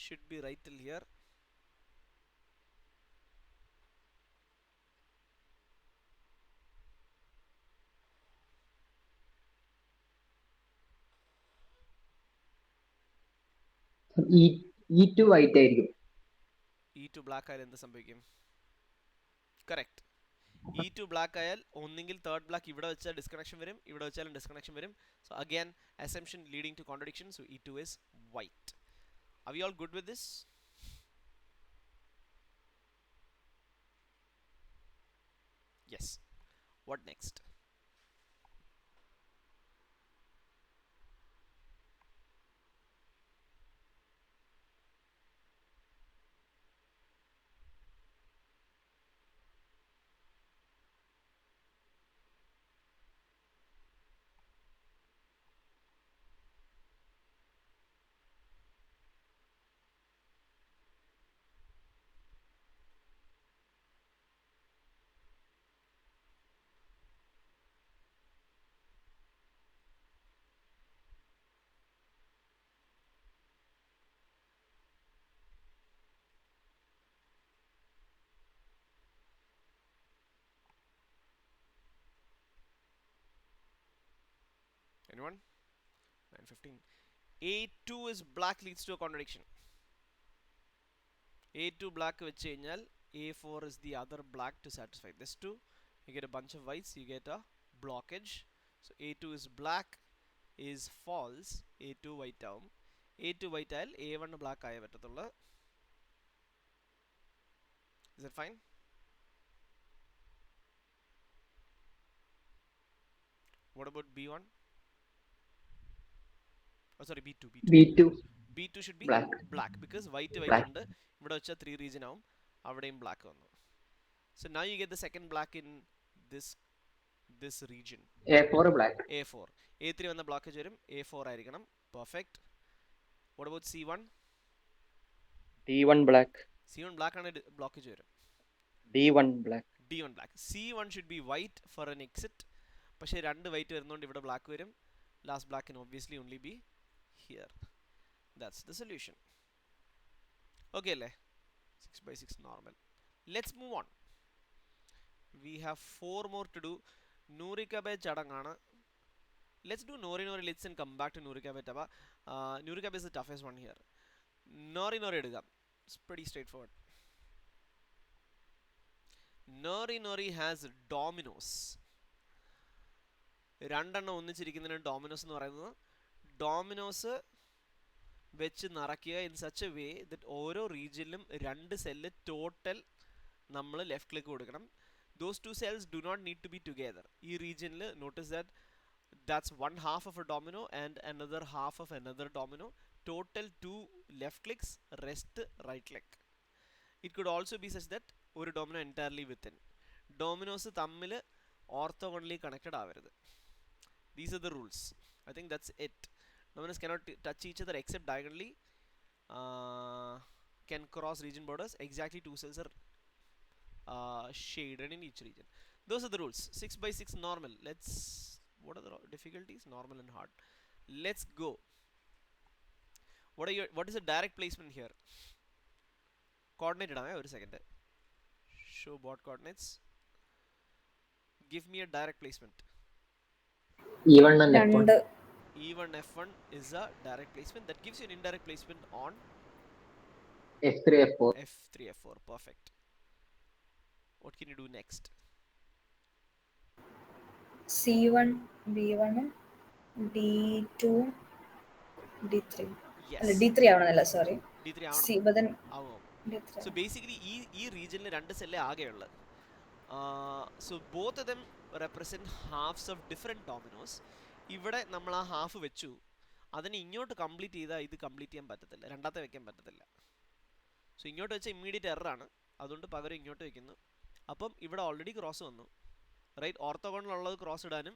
Should be right till here. E2 white ആയിരിക്കും. E2 ബ്ലാക്ക് ആയാൽ എന്ത് സംഭവിക്കും? കറക്റ്റ്. E2 ബ്ലാക്ക് ആയാൽ ഒന്നെങ്കിൽ തേർഡ് ബ്ലാക്ക് ഇവിടെ വെച്ചാൽ ഡിസ്കണക്ഷൻ വരും, ഇവിടെ വെച്ചാലും ഡിസ്കണക്ഷൻ വരും. So again assumption leading to contradiction. So E2 is white. Are we all good with this? Yes. What next? Anyone? 9:15. A2 is black leads to a contradiction. A2 black വെച്ച് കഴിഞ്ഞാൽ A4 is the other black to satisfy this two. You get a bunch of whites, you get a blockage. So A2 is black is false. A2 white ആവും. A2 white ആയാൽ A1 black ആയേ പറ്റത്തുള്ളൂ. Is that fine? What about B1? Oh, sorry, B2. B2 B2 should be black. black because white Black. ഉണ്ട്. ഇവിടെ വെച്ചാൽ 3 region ആവും. അവിടെയും black വന്നു. So now you get the second black in this region. A4 black. A4. A3 വന്ന blockage വരും. A4 ആയിരിക്കണം. Perfect. What about C1? D1 black. C1 black ആണ് blockage വരും. D1 black. D1 black. C1 should be white for an exit. പക്ഷേ രണ്ട് white വരുന്നോണ്ട് ഇവിടെ black വരും. Last black can obviously only be here. That's the solution. Okay അല്ലേ? 6/6 normal. Let's move on. We have 4 more to do. Nurikabe ചടങ്ങാണ്. Let's do Nori Litz and come back to Nurikabe Taba. Nurikabe is the toughest one here. Nori എടുക്കാം. It's pretty straightforward. Nori has dominoes. രണ്ടെണ്ണം ഒന്നിച്ചിരിക്കുന്നതിന് Domino's എന്ന് പറയുന്നത് dominoes വെച്ച് നിറയ്ക്കുക in such a way that ഓരോ റീജിയനിലും രണ്ട് സെല്ല് ടോട്ടൽ നമ്മൾ ലെഫ്റ്റ് ക്ലിക്ക് കൊടുക്കണം. Those two cells do not need to be together. ഈ റീജിയനിൽ notice that that's one half of a domino and another half of another domino. Total 2 left clicks, rest right click. It could also be such that ഒരു domino entirely within. Dominoes തമ്മിൽ orthogonally connected ആവരുത്. These are the rules. I think that's it. Dominoes cannot touch each other except diagonally. Can cross region borders. Exactly 2 cells are shaded in each region. Those are the rules. 6/6 normal. What are the difficulties? Normal and hard. Let's go. What is the direct placement here? Coordinate idame oru second. Show board coordinates. Give me a direct placement. E1 and F1. രണ്ട് E1 F1 is a direct placement that gives you an indirect placement on F3 F4. F3 F4. Perfect. What can you do next? C1 B1 D2 D3 അല്ല Yes. D3 ആവണമെന്നല്ല sorry D3 ആവണം. C ബദൻ ആവും. D3 So basically ഈ regionിൽ രണ്ട് സെല്ലേ ആകെയുള്ളത്. So both of them represent halves of different dominoes. ഇവിടെ നമ്മൾ ആ half വെച്ചു, അതിനെ ഇങ്ങോട്ട് കംപ്ലീറ്റ് ചെയ്താൽ ഇത് കംപ്ലീറ്റ് ചെയ്യാൻ പറ്റത്തില്ല, രണ്ടാമത്തെ വെക്കാൻ പറ്റത്തില്ല. സോ ഇങ്ങോട്ട് വെച്ചാൽ ഇമ്മീഡിയറ്റ് എററാണ്, അതുകൊണ്ട് പകരം ഇങ്ങോട്ട് വെക്കുന്നു. അപ്പം ഇവിടെ ഓൾറെഡി ക്രോസ് വന്നു, റൈറ്റ്? ഓർത്തോഗോണലുള്ളത് ക്രോസ് ഇടാനും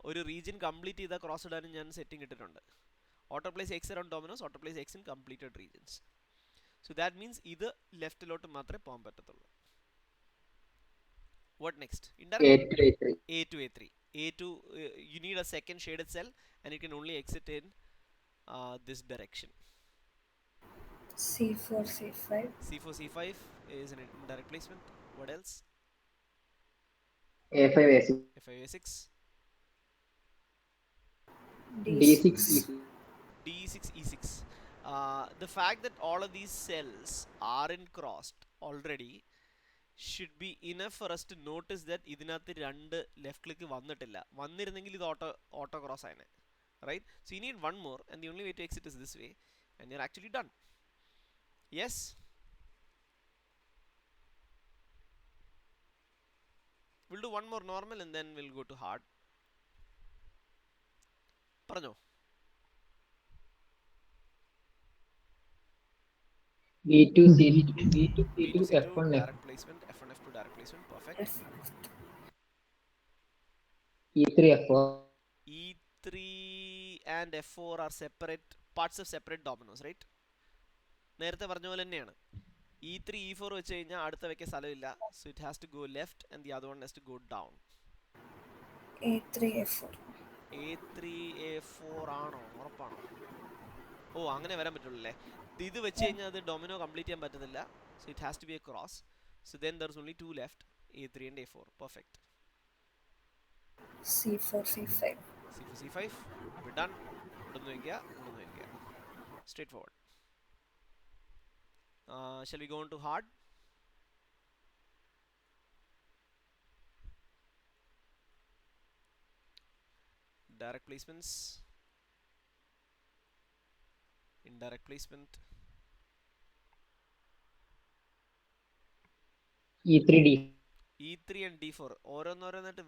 ഒരു റീജിയൻ കംപ്ലീറ്റ് ചെയ്താൽ ക്രോസ് ഇടാനും ഞാൻ സെറ്റിംഗ് ഇട്ടിട്ടുണ്ട്. Auto place X around Domino's, auto place X in completed regions. So that means ഇത് ലെഫ്റ്റിലോട്ട് മാത്രമേ പോകാൻ പറ്റത്തുള്ളൂ. What next? A2 A3. A2 A3. A2 you need a second shaded cell and it can only exit in this direction. C4 C5 C4 C5 is an indirect placement. What else? A5 A6. F5 A6. D6 E6. D6 E6. The fact that all of these cells are in crossed already should be enough for us to notice that ഇതിനകത്ത് രണ്ട് left click വന്നിട്ടില്ല. വന്നിരുന്നെങ്കിൽ ഇത് auto cross ആയനെ, right? So you need one more and the only way to exit is this way and you are actually done. Yes, We'll do one more normal and then we'll go to hard. പറഞ്ഞോ. B2 C2 F1 direct placement, F1 F2 direct placement, perfect. E3 F4. E3 and F4 are separate parts of separate dominoes, right? നേരത്തെ പറഞ്ഞ പോലെ തന്നെയാണ്. E3 E4 വെച്ച് കഴിഞ്ഞാൽ അടുത്ത വെക്കാൻ സ്ഥലമില്ല, so it has to go left and the other one has to go down. A3 A4. A3 A4 ആണോ, ഉറപ്പാണോ? ഓ അങ്ങനെ വരാൻ പറ്റുള്ളൂ അല്ലേ. ഇത് വെച്ച് കഴിഞ്ഞാൽ അത് ഡൊമിനോ കംപ്ലീറ്റ് ചെയ്യാൻ പറ്റത്തില്ല, so it has to be a cross. So then there's only two left, A3 and A4. Perfect. C4 C5. C4 C5, we're done. ഇവിടുന്ന് വയ്ക്കുക, ഇവിടുന്ന് വയ്ക്കുക. Straight forward. Shall we go on to hard? Direct placements, indirect placement, E3 D. E3 and D4 ഓരോന്നോരോന്നായിട്ട്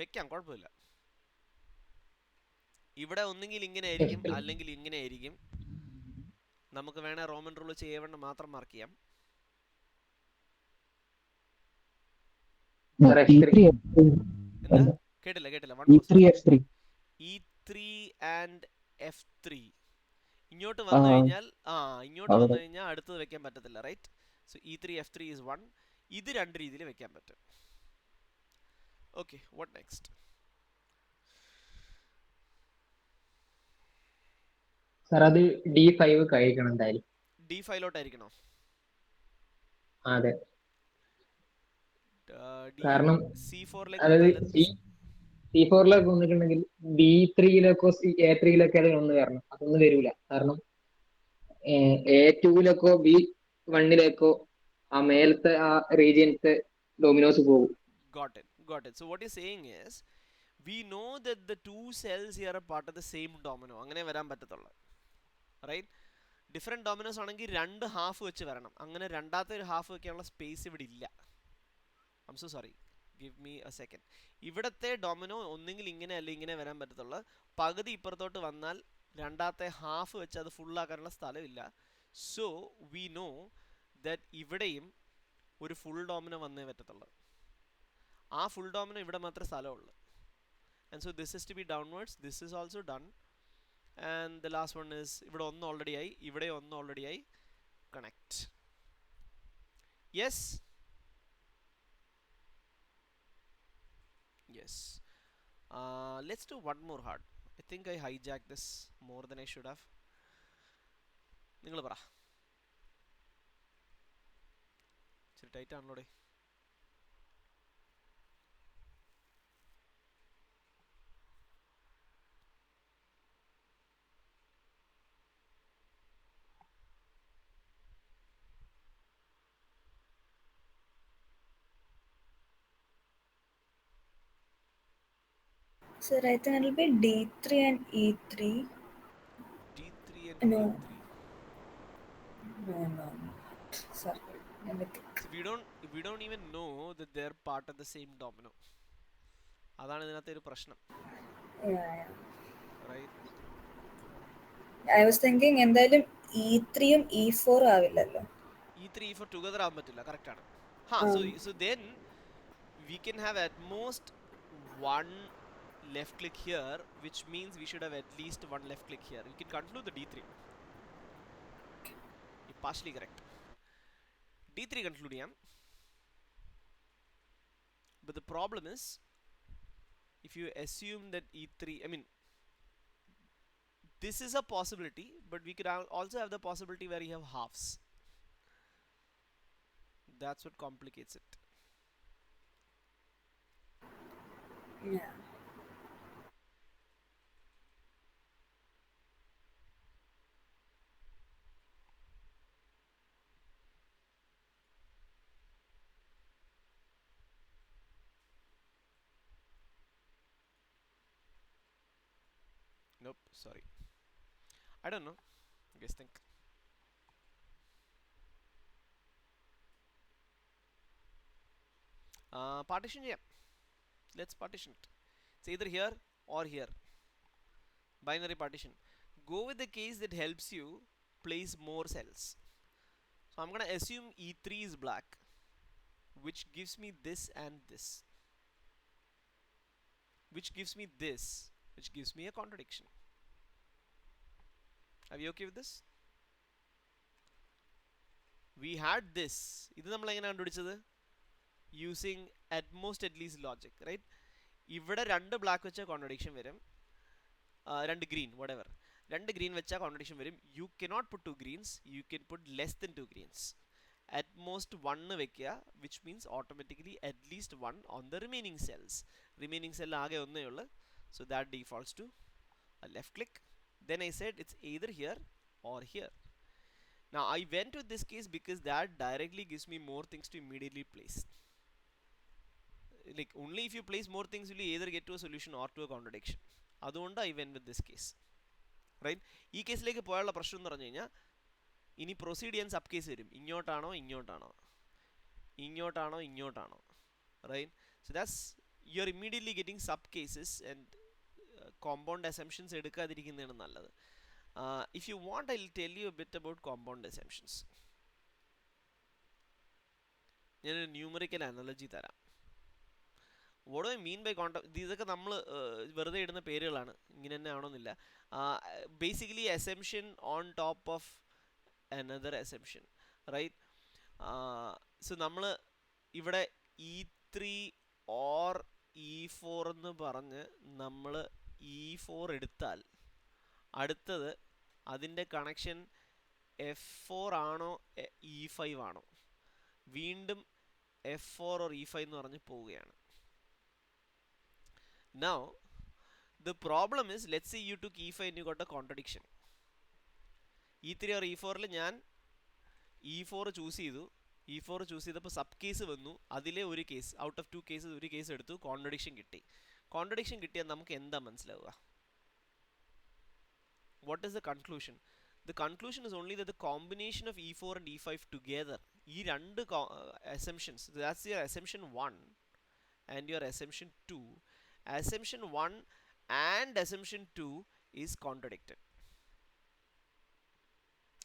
വെക്കാം, കുഴപ്പമില്ല. ഇവിടെ ഒന്നെങ്കിൽ ഇങ്ങനെ ആയിരിക്കും അല്ലെങ്കിൽ ഇങ്ങനെ ആയിരിക്കും. നമുക്ക് വേണേ റോമൻ റൂൾ ചെയ്യവേണ്ട മാത്രം മാർക്ക് ചെയ്യാം. എന്താ കേട്ടില്ല E3 and F3 ഇങ്ങോട്ട് വന്നു കഴിഞ്ഞാൽ അടുത്തത് വെക്കാൻ പറ്റത്തില്ല, right? So E3 F3 is 1. ഇത് രണ്ട് രീതിയിൽ വെക്കാൻ പറ്റും. Okay, what next? സാർ അത് D5 കഴിക്കണം എന്തായാലും. D5 ലോട്ടായിരിക്കണോ? അതെ, കാരണം C4 C4 വന്നിട്ടുണ്ടെങ്കിൽ B3 A3 അത് ഒന്ന് വരണം, അതൊന്നും വരൂല. കാരണം A2 B1 ആ മേലത്തെ ആ റീജിയൻസ് ഡൊമിനോസ് പോകും. Got it. So what you're saying is, we know that the two cells here are part of the same domino. അങ്ങനെ വരാൻ പറ്റത്തുള്ളൂ, റൈറ്റ്? ഡിഫറെൻറ്റ് ഡൊമിനോസ് ആണെങ്കിൽ രണ്ട് ഹാഫ് വെച്ച് വരണം. അങ്ങനെ രണ്ടാമത്തെ ഒരു ഹാഫ് വെക്കാനുള്ള സ്പേസ് ഇവിടെ ഇല്ല. ഐം so sorry, give me a second. ഇവിടത്തെ ഡൊമിനോ ഒന്നെങ്കിൽ ഇങ്ങനെ അല്ലെങ്കിൽ ഇങ്ങനെ വരാൻ പറ്റത്തുള്ളൂ. പകുതി ഇപ്പുറത്തോട്ട് വന്നാൽ രണ്ടാമത്തെ ഹാഫ് വെച്ച് അത് ഫുള്ളാക്കാനുള്ള സ്ഥലമില്ല. സോ വി നോ ദാറ്റ് ഇവിടെയും ഒരു ഫുൾ ഡോമിനോ വന്നേ പറ്റത്തുള്ളൂ. ആ ഫുൾ ഡോമിനോ ഇവിടെ മാത്രമേ സ്ഥലമുള്ളൂ. And so this is to be downwards. This is also done. And the last one is ഇവിടെ ഒന്ന് ഓൾറെഡി ആയി, ഇവിടെ ഒന്ന് ഓൾറെഡി ആയി. Connect. Yes. Let's do one more hard. I think I hijacked this more than I should have. നിങ്ങൾ പറ. ഇച്ചിരി tight ആണല്ലോടെ. Sir, I think it'll be D3 and E3. D3 and No. E3. No. Sorry, let me think. So we don't even know that they're part of the same domino. അതാണ് ഇതിനകത്തെ ഒരു പ്രശ്നം, Yeah. Right? I was thinking എന്തായാലും E3 ഉം E4 ആവില്ലല്ലോ. E3 E4 together ആവാൻ പറ്റില്ല, correct ആണ്. So then we can have at most one left click here, which means we should have at least one left click here. We can conclude the D3. You're partially correct. D3 conclude ചെയ്യാം. But the problem is, if you assume that E3, I mean, this is a possibility, but we could also have the possibility where you have halves. That's what complicates it. Yeah. Nope, sorry. I don't know. You guys think? Partition ചെയ്യാം. Let's partition it. It's either here or here. Binary partition. Go with the case that helps you place more cells. So I'm gonna assume E3 is black, which gives me this and this, which gives me this, which gives me a contradiction. Are we okay with this? We had this. ഇത് നമ്മൾ എങ്ങനെ കണ്ടുപിടിച്ചത്? Using at most at least logic, right? ഇവിടെ രണ്ട് black വെച്ച contradiction വരും, രണ്ട് green whatever, രണ്ട് ഗ്രീൻ വെച്ച കോൺട്രഡിക്ഷൻ വരും. You cannot put two greens, you can put less than two greens. At most 1 വെക്കുക, which means automatically at least 1 on the remaining cells. Remaining cell ആകെ ഒന്നേ ഉള്ളൂ, so that defaults to a left click. Then I said it's either here or here. Now I went with this case because that directly gives me more things to immediately place. Like only if you place more things will you either get to a solution or to a contradiction. അതുകൊണ്ട് I went with this case, right? ഈ കേസിലേക്ക് പോയുള്ള പ്രശ്നം എന്ന് പറഞ്ഞു കഴിഞ്ഞാൽ ഇനി proceed ചെയ്യാൻ sub case വരും. ഇങ്ങോട്ടാണോ ഇങ്ങോട്ടാണോ, ഇങ്ങോട്ടാണോ ഇങ്ങോട്ടാണോ, right? So that's you are immediately getting sub cases and compound assumptions എടുക്കാതിരിക്കുന്നതാണ് നല്ലത്. If you want, I'll tell you a bit about compound assumptions. ഞാനൊരു ന്യൂമറിക്കൽ അനോളജി തരാം. What do I mean by ഇതൊക്കെ നമ്മൾ വെറുതെ ഇടുന്ന പേരുകളാണ്, ഇങ്ങനെ തന്നെ ആവണമെന്നില്ല. Basically assumption on top of another assumption, right? So നമ്മൾ ഇവിടെ E3 or E4 എന്ന് പറഞ്ഞ് നമ്മൾ E4 എടുത്താൽ അടുത്തത് അതിൻ്റെ കണക്ഷൻ F4 ആണോ E5 ആണോ, വീണ്ടും F4 or E5 എന്ന് പറഞ്ഞ് പോവുകയാണ്. Now the problem is, let's say you took E5 and you got a contradiction. E3 or E4 ഞാൻ E4 ചൂസ് ചെയ്തു. E4 ചൂസ് ചെയ്തപ്പോൾ സബ് കേസ് വന്നു, അതിലെ ഒരു കേസ് ഔട്ട് ഓഫ് 2 കേസസ് ഒരു കേസ് എടുത്തു, കോൺട്രഡിക്ഷൻ കിട്ടി. കോൺട്രഡിക്ഷൻ കിട്ടിയാൽ നമുക്ക് എന്താ മനസ്സിലാവുക? What is the conclusion? The conclusion is only that the combination of E4 and E5 together, ഈ രണ്ട് assumptions, that's your assumption 1 and your assumption 2. Assumption 1 and assumption 2 is contradicted.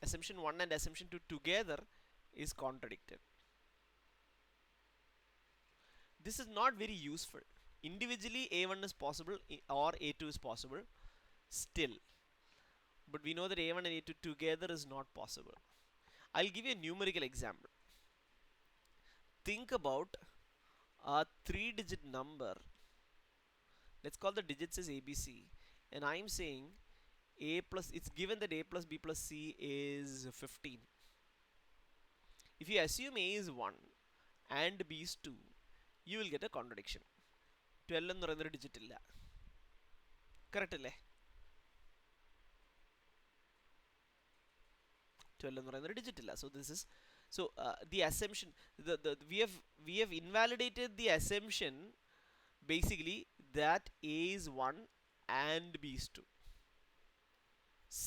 Assumption 1 and assumption 2 together is contradicted. This is not very useful. Individually A1 is possible or A2 is possible still, but we know that A1 and A2 together is not possible. I'll give you a numerical example. Think about a 3-digit number. Let's call the digits as ABC, and I'm saying A plus, it's given that A plus B plus C is 15. If you assume A is 1 and B is 2, you will get a contradiction. 12 എന്ന് പറയുന്നൊരു digit ഇല്ല, correct അല്ലേ? 12 എന്ന് പറയുന്നൊരു digit ഇല്ല. So this is, so the assumption, we have invalidated the assumption basically that A is 1 and B is 2.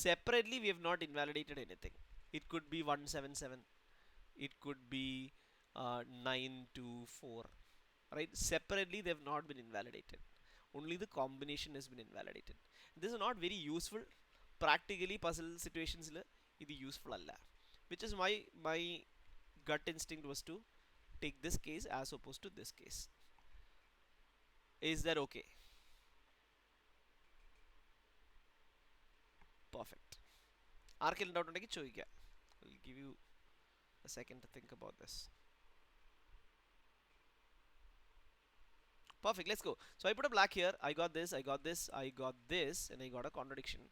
Separately we have not invalidated anything. It could be 177, it could be 924, right? Separately they have not been invalidated, only the combination has been invalidated. This is not very useful practically. Puzzle situations il idu useful alla, which is why my gut instinct was to take this case as opposed to this case. Is that okay? Perfect. ആർക്കെങ്കിലും doubt ഉണ്ടെങ്കിൽ ചോദിക്കുക. I'll give you a second to think about this. Perfect, let's go. So I put a black here, I got this, I got this, I got this, and I got a contradiction.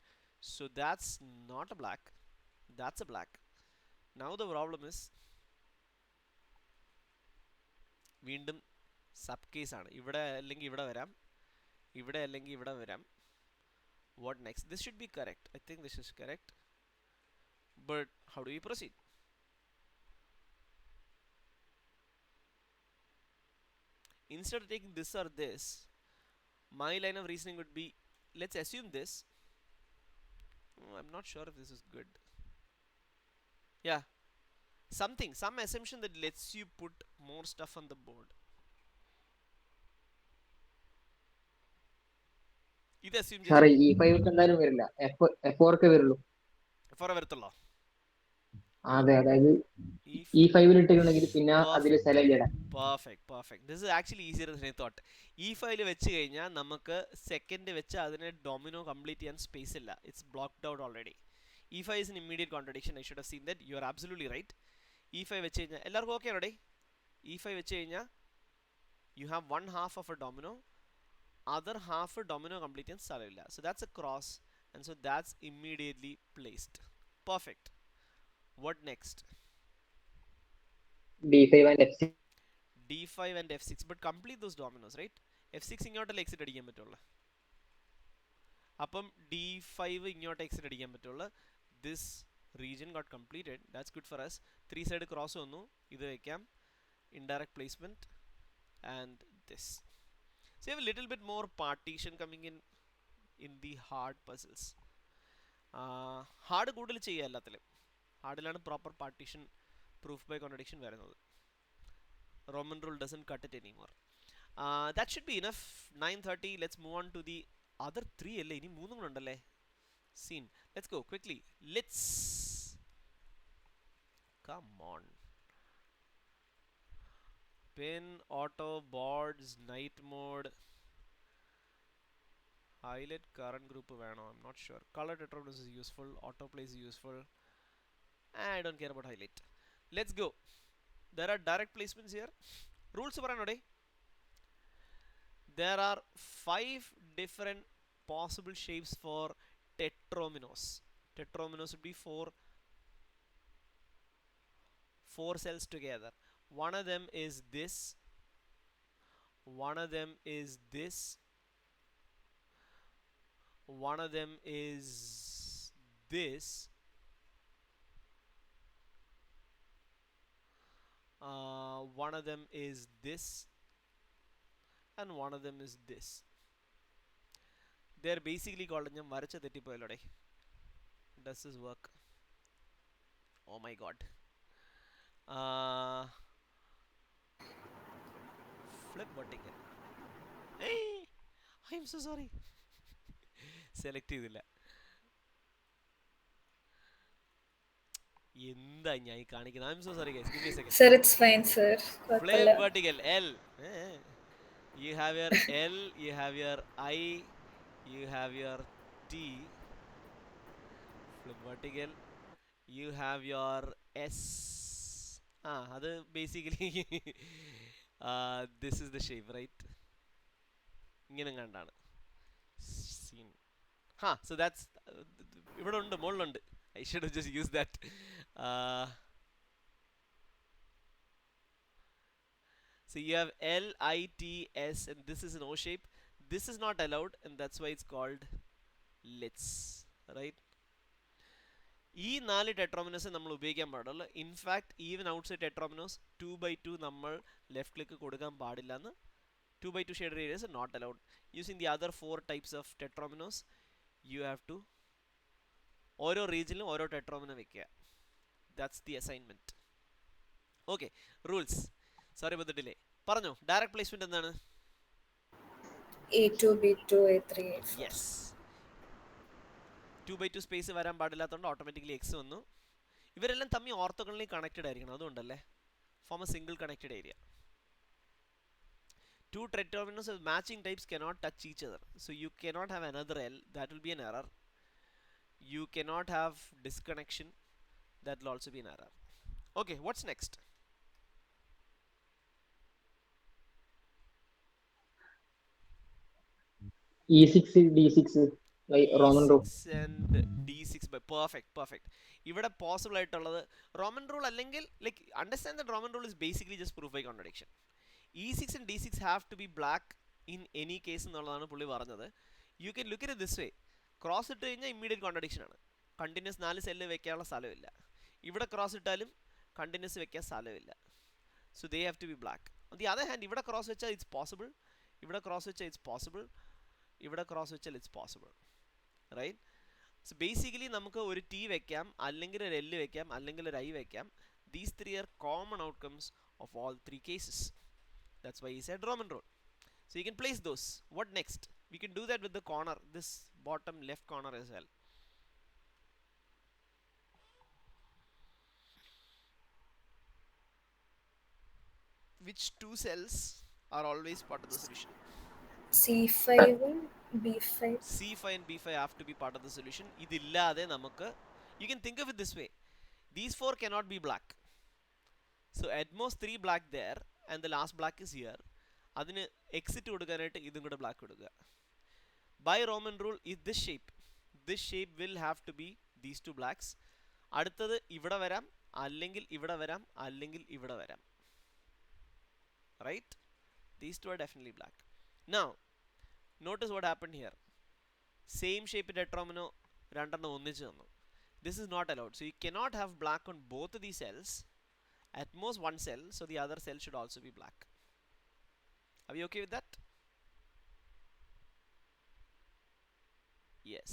So that's not a black, that's a black. Now the problem is, വീണ്ടും sub case ആണ്. ഇവിടെ അല്ലെങ്കിൽ ഇവിടെ വരാം, ഇവിടെ അല്ലെങ്കിൽ ഇവിടെ വരാം. What next? This should be correct. I think this is correct. But how do we proceed? Instead of taking this or this, my line of reasoning would be, let's assume this. I'm not sure if this is good. Yeah, some assumption that lets you put more stuff on the board. ഇത് assume സാറേ ചെയ്ത് E5 ഒക്കെ എന്തായാലും വരില്ല, F4 ഒക്കെ വരുള്ളൂ. Four വരത്തുള്ളോ? അതെ, അതായത് ഈ E5 ഇട്ടിട്ടുണ്ടെങ്കിൽ പിന്നെ അതിൽ സെലക്ട് ചെയ്യണം. Perfect. This is actually easier than I thought. E5 വെച്ച് കഴിഞ്ഞാൽ നമുക്ക് സെക്കൻഡ് വെച്ച് അതിനെ ഡൊമിനോ കംപ്ലീറ്റ് ചെയ്യാൻ സ്പേസ് ഇല്ല. It's blocked out already. E5 is an immediate contradiction. I should have seen that. You are absolutely right. E5 വെച്ച് കഴിഞ്ഞാൽ എല്ലാവർക്കും ഓക്കെ ആണോടെ? E5 വെച്ച് കഴിഞ്ഞാൽ you have one half of a domino, other half a domino complete ചെയ്യാൻ സ്ഥലമില്ല. So that's a cross, and so that's immediately placed. Perfect. What next? D5 and F6. D5 and F6, but complete those dominoes, right? F6 ഇങ്ങോട്ടല്ലേ exit അടിക്കാൻ പറ്റുള്ളൂ. അപ്പം D5 ഇങ്ങോട്ട് exit അടിക്കാൻ പറ്റുള്ളൂ. This region got completed. That's good for us. 3 side cross വന്നു. ഇത് വെക്കാം. Indirect placement and this. So you have a little bit more partition coming in the hard puzzles. Hard കൂടുതൽ ചെയ്യുക എല്ലാത്തിലും. ഹാർഡിലാണ് proper partition proof by contradiction വരുന്നത്. Roman rule doesn't cut it anymore. That should be enough. 9:30. Let's move on to the other 3 അല്ലേ? ഇനി 3 കൂടെ ഉണ്ടല്ലേ? Scene. Let's go quickly. Let's come on. Pin, auto, boards, night mode. Highlight current group വേണോ? I'm not sure. Color tetrabloss is useful. Autoplay is useful. I don't care about highlight. Let's go. There are direct placements here. Rules പറയണോടെ? There are 5 different possible shapes for tetrominos. Tetrominos would be four cells together. One of them is this. One of them is this. One of them is this. One of them is this, and one of them is this. They're basically called ഞാൻ വരച്ച തെറ്റിപ്പോയല്ലോടെ. Does this work? Oh my god. Flip vertical. Hey, I'm so sorry. Select ചെയ്തില്ല. എന്താ ഞാൻ കാണിക്കുന്നത്? I'm so sorry guys. Give me a second. Sir, it's fine, sir. Flip vertical. L. You have your L, you have your I, you have your T. Flip vertical. You have your S. That basically this is the shape, right? ഇങ്ങനെ കണ്ടാണ് scene. So that's ഇവിടെ ഉണ്ട്, മുകളിലുണ്ട്. I should have just used that. So you have L, I, T, S, and this is an O shape. This is not allowed, and that's why it's called Litz, right? ഈ 4 ടെട്രോമിനോസ് നമ്മൾ ഉപയോഗിക്കാൻ പാടുള്ളൂ. In fact even outside ടെട്രോമിനോസ് 2x2 നമ്മൾ left click കൊടുക്കാൻ പാടില്ല എന്ന് 2x2 shaded areas not allowed. Using the other 4 types of tetrominoes you have to ഓരോ റീജിയനിലും ഓരോ ടെട്രോമിനോ വെക്കുക. That's the assignment. Okay, rules. Sorry for the delay. പറഞ്ഞോ, ഡയറക്റ്റ് പ്ലേസ്മെന്റ് എന്താണ്? A2, B2, A3, A4. Yes, 2x2 space വരാൻ പാടില്ലാത്തതുകൊണ്ട് automatically X വന്നു. ഇവരെല്ലാം തമ്മിൽ ഓർത്തോഗണലി കണക്റ്റഡ് ആയിരിക്കണം, അതുകൊണ്ടല്ലേ. Form A single connected area. 2 tetrominos of matching types cannot touch each other. So you cannot have another L. That will be an error. You cannot have disconnection. That will also be an error. Okay, what's next? E6, D6, Roman rule. E6 and D6 by perfect. ഇവിടെ possible ആയിട്ടുള്ളത് Roman rule അല്ലെങ്കിൽ like understand that Roman rule is basically just proof by contradiction. E6 and D6 have to be black in any case എന്നുള്ളതാണ് പുള്ളി പറഞ്ഞത്. You can look at this way. Cross ഇട്ട് കഴിഞ്ഞാൽ immediate contradiction ആണ്. Continuous 4 cell വെക്കാനുള്ള സ്ഥലമില്ല. ഇവിടെ cross ഇട്ടാലും കണ്ടിന്യൂസ് വെക്കാൻ സ്ഥലമില്ല. So they have to be black. On the other hand ഇവിടെ ക്രോസ് വെച്ചാൽ ഇറ്റ്സ് പോസിബിൾ, ഇവിടെ ക്രോസ് വെച്ചാൽ ഇറ്റ്സ് പോസിബിൾ, ഇവിടെ ക്രോസ് വെച്ചാൽ it's possible, right? So basically നമുക്ക് ഒരു ടി വെക്കാം, അല്ലെങ്കിൽ ഒരു എൽ വെക്കാം, അല്ലെങ്കിൽ ഒരു ഐ വെക്കാം. These 3 are common outcomes of all 3 cases. That's why he said Roman rule. So you can place those. What next? We can do that with the corner, this bottom left corner as well. Which two cells are always part of the solution? C5 ഉം B5. C5 and B5 have to be part of the solution. ഇതില്ലാതെ നമുക്ക്, you can think of it this way, these four cannot be black, so at most 3 black there and the last black is here. അതിന് exit കൊടുക്കാനായിട്ട് ഇതും കൂടെ black കൊടുക്കുക. By Roman rule is this shape will have to be these two blacks. അടുത്തത് ഇവിടെ വരാം, അല്ലെങ്കിൽ ഇവിടെ വരാം, അല്ലെങ്കിൽ ഇവിടെ വരാം. Right? These two are definitely black. Now notice what happened here. Same shape tetromino രണ്ടെണ്ണം ഒന്നിച്ച് തന്നു. This is not allowed, so you cannot have black on both of these cells. At most one cell, so the other cell should also be black. Are we okay with that? Yes.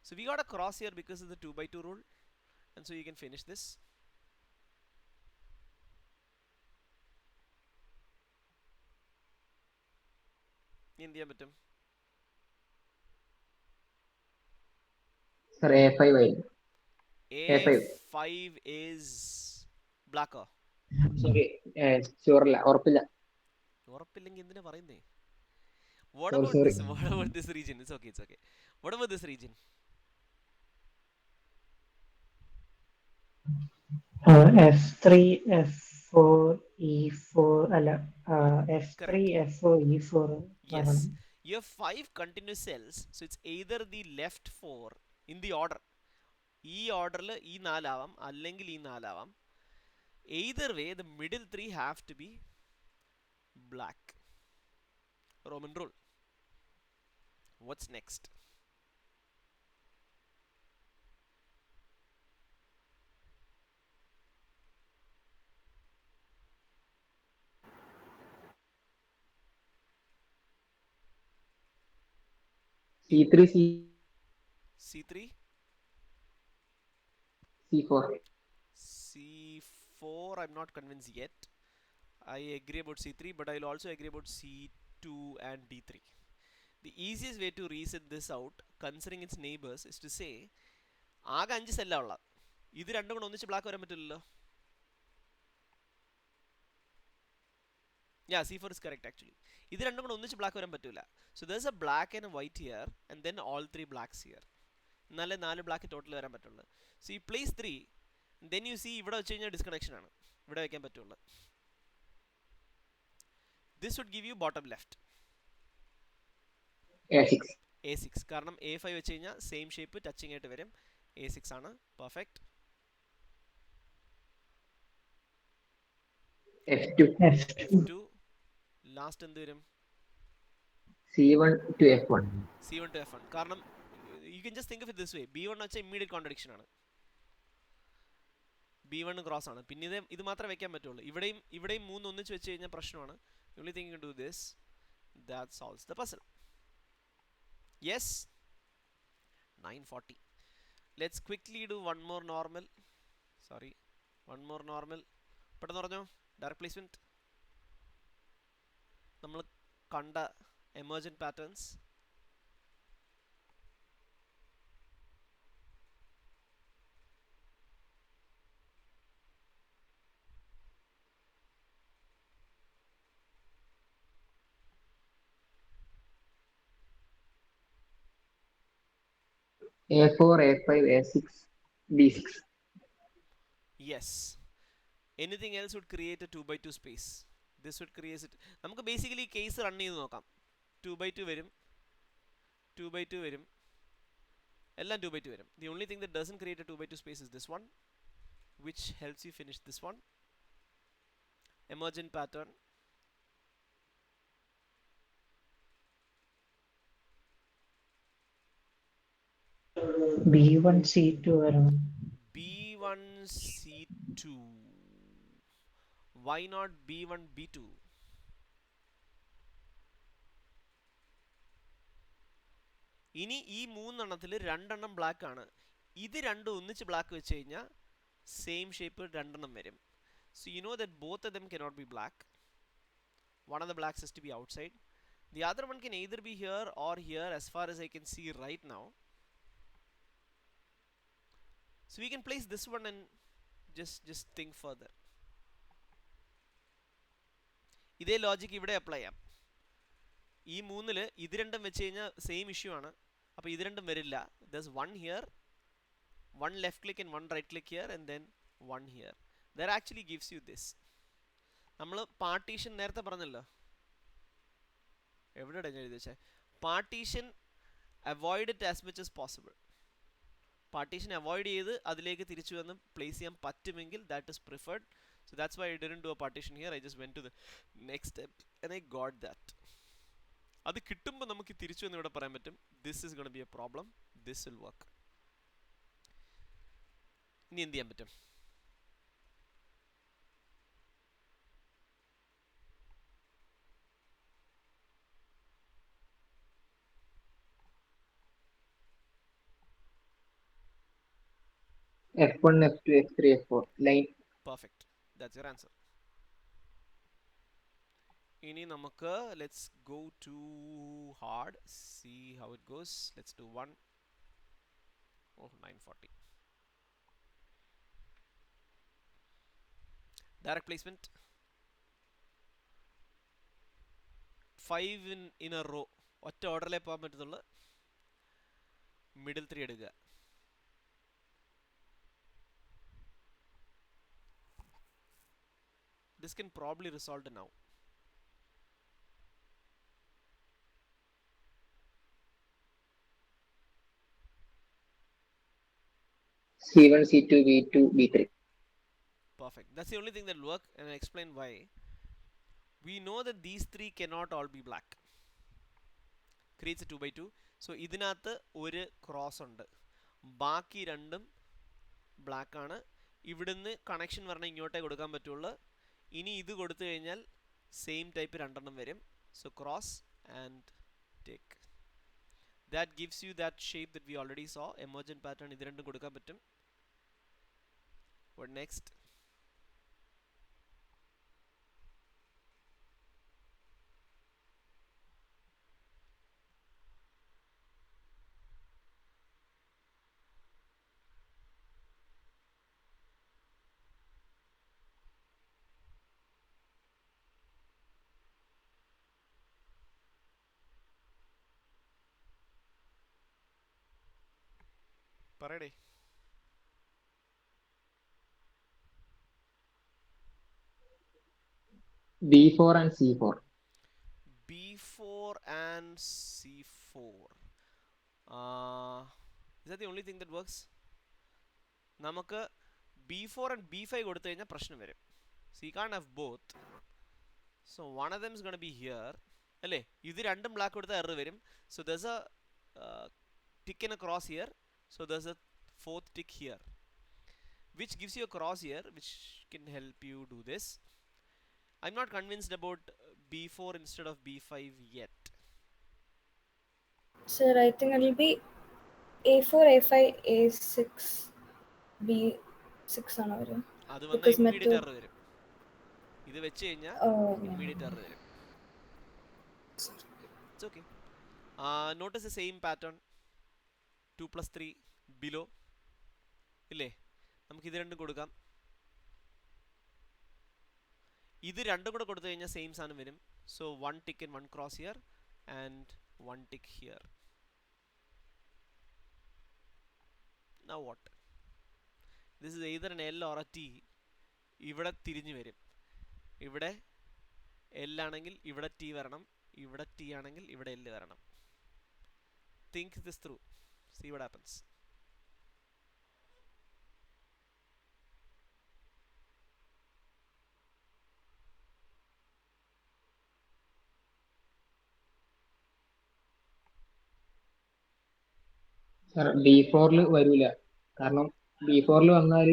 So we got a cross here because of the 2x2 rule, and so you can finish this. എന്ത് ചെയ്യാൻ പറ്റും? Sir A5 ആയിരുന്നു. A5 is blacker. Sorry, ഷുവറല്ല, ഉറപ്പില്ല. ഉറപ്പില്ലെങ്കിൽ എന്തിനാ പറയുന്നേ? What Sorry, about sorry. this? What about this region? It's okay, it's okay. What about this region? F3, F4, E4, അല്ല F3, F4, E4. Yes. You have 5 continuous cells, so it's either the left 4 in the order. ഈ ഓർഡറിൽ ഈ 4 ആവാം, അല്ലെങ്കിൽ ഈ 4 ആവാം. Either way, the middle 3 have to be black. Roman rule. What's next? C3, C3? C4. C4, I'm not convinced yet. I agree about C3, but I'll also agree about C2 and D3. The easiest way to reset this out, considering its neighbors, is to say, ആകെ 5 സെല്ലാ ഉള്ള, ഇത് രണ്ടും കൂടെ ഒന്നിച്ച് black വരാൻ പറ്റില്ലല്ലോ. Yeah, C4 is correct actually. ഇത് രണ്ടും കൂടെ ഒന്നിച്ച് ബ്ലാക്ക് വരാൻ പറ്റില്ല. So there's a black and a white here, and then all 3 blacks here. എന്നാലേ 4 ബ്ലാക്ക് ടോട്ടൽ വരാൻ പറ്റുള്ളൂ. So you place 3, then you see ഇവിടെ വെച്ച് കഴിഞ്ഞാൽ ഡിസ്കണക്ഷൻ ആണ്, ഇവിടെ വെക്കാൻ പറ്റുള്ളൂ. This would give you bottom left. A6 കാരണം A5 വെച്ച് കഴിഞ്ഞാൽ സെയിം ഷേപ്പ് ടച്ചിങ് ആയിട്ട് വരും. A6 ആണ് പെർഫെക്റ്റ്. F2 ലാസ്റ്റ് എന്ത് വരും? C1 to F1. C1 to F1 കാരണം you can just think of it this way, B1 വെച്ചാൽ immediate contradiction ആണ്, B1 ക്രോസ് ആണ്, പിന്നെ ഇത് മാത്രമേ വെക്കാൻ പറ്റുള്ളൂ. ഇവിടെയും 3 ഒന്നിച്ച് വെച്ച് കഴിഞ്ഞാൽ പ്രശ്നമാണ്. The only thing you can do this, that solves the puzzle. Yes, 940. Let's quickly do one more normal. പെട്ടെന്ന് പറഞ്ഞോ. ഡയറക്ട് പ്ലേസ്മെന്റ് നമ്മൾ കണ്ട emergent patterns. A4, A5, A6, B6. Yes. Anything else would create a 2x2 space. This would create it. നമുക്ക് basically case run ചെയ്ത് നോക്കാം. 2x2 വരും, 2x2 വരും, എല്ലാം 2x2 വരും. The only thing that doesn't create a 2x2 space is this one, which helps you finish this one. Emergent pattern. B1 C2 വരണം. B1 C2. Why not B1 B2? ഇനി ഈ 3 എണ്ണത്തിൽ 2 എണ്ണം black ആണ്. ഇത് രണ്ടും ഒന്നിച്ച് ബ്ലാക്ക് വെച്ച് കഴിഞ്ഞാൽ സെയിം ഷേപ്പ് 2 എണ്ണം വരും. So you know that both of them cannot be black. One of the blacks has to be outside. The other one can either be here or here as far as I can see right now. So we can place this one and just think further. ഇതേ logic ഇവിടെ apply ചെയ്യാം. ഈ മൂന്നില് ഇത് രണ്ടും വെച്ച് കഴിഞ്ഞാൽ same issue ആണ്. അപ്പോൾ ഇത് രണ്ടും വരില്ല. There's one here, one left click and one right click here, and then one here. That actually gives you this. നമ്മൾ പാർട്ടീഷൻ നേരത്തെ പറഞ്ഞല്ലോ, എവിടെയാണ് ഞാൻ എഴുതി വെച്ചേ, partition avoid it as much as possible. Partition avoid ചെയ്ത് അതിലേക്ക് തിരിച്ചു വന്ന് പ്ലേസ് ചെയ്യാൻ പറ്റുമെങ്കിൽ that is preferred. So that's why I didn't do a partition here. I just went to the next step and I got that. അത് കിട്ടുമ്പോൾ നമുക്ക് തിരിച്ചു എന്ന് ഇവിടെ പറയാൻ പറ്റും, this is going to be a problem, this will work. ഇനി എന്ത് ചെയ്യാൻ പറ്റും? F1, F2, F3, F4 line. Perfect. That's your answer. ഇനി നമുക്ക് let's go to hard, see how it goes. Let's do one. Oh, 940. Direct placement. 5 in a row. ഒറ്റ ഓർഡറിലേ പോകാൻ പറ്റത്തുള്ളൂ. Middle 3 എടുക്കുക. This can probably resolve it now. C1, C2, V2, V3. Perfect. That's the only thing that will work, and I'll explain why. We know that these three cannot all be black. Creates a 2 by 2. So ഇതിനകത്ത് ഒരു cross ഉണ്ട്, ബാക്കി രണ്ടും black ആണ്. ഇവിടുന്ന് connection പറഞ്ഞാൽ ഇങ്ങോട്ടേ കൊടുക്കാൻ പറ്റുള്ളൂ. ഇനി ഇത് കൊടുത്തു കഴിഞ്ഞാൽ സെയിം ടൈപ്പ് രണ്ടെണ്ണം വരും. So cross and take. That gives you that shape that we already so. Emergent pattern ഇത് രണ്ടും കൊടുക്കാൻ പറ്റും. What next? പറയടേ. B4 and C4. B4 and C4. Is that the only thing that works? നമുക്ക് B4 and B5 കൊടുത്തു കഴിഞ്ഞാൽ പ്രശ്നം വരും. So you can't have both. So one of them is going to be here. അല്ലേ, ഇത് രണ്ടും black കൊടുത്താൽ error വരും. So there's a tick and a cross here. So there's a fourth tick here, which gives you a cross here, which can help you do this. I'm not convinced about B4 instead of B5 yet. Sir, I think it will be A4, A5, A6, B6 ആണ് വരും. അത് വന്ന Because immediate method- error വരും. ഇത് വെച്ച് കഴിഞ്ഞാൽ Oh, immediate error വരും. It's okay. Notice the same pattern. 2 plus 3 below. ഇല്ലേ, നമുക്ക് ഇത് രണ്ടും കൊടുക്കാം. ഇത് രണ്ടും കൂടെ കൊടുത്തു കഴിഞ്ഞാൽ സെയിം സാധനം വരും. So 1 tick and 1 cross here and 1 tick here. Now what? This is either an L or a T. ഇവിടെ തിരിഞ്ഞു വരും. ഇവിടെ L ആണെങ്കിൽ ഇവിടെ T വരണം, ഇവിടെ T ആണെങ്കിൽ ഇവിടെ L വരണം. Think this through. See what happens. B4 വരൂല, കാരണം B4 വന്നാൽ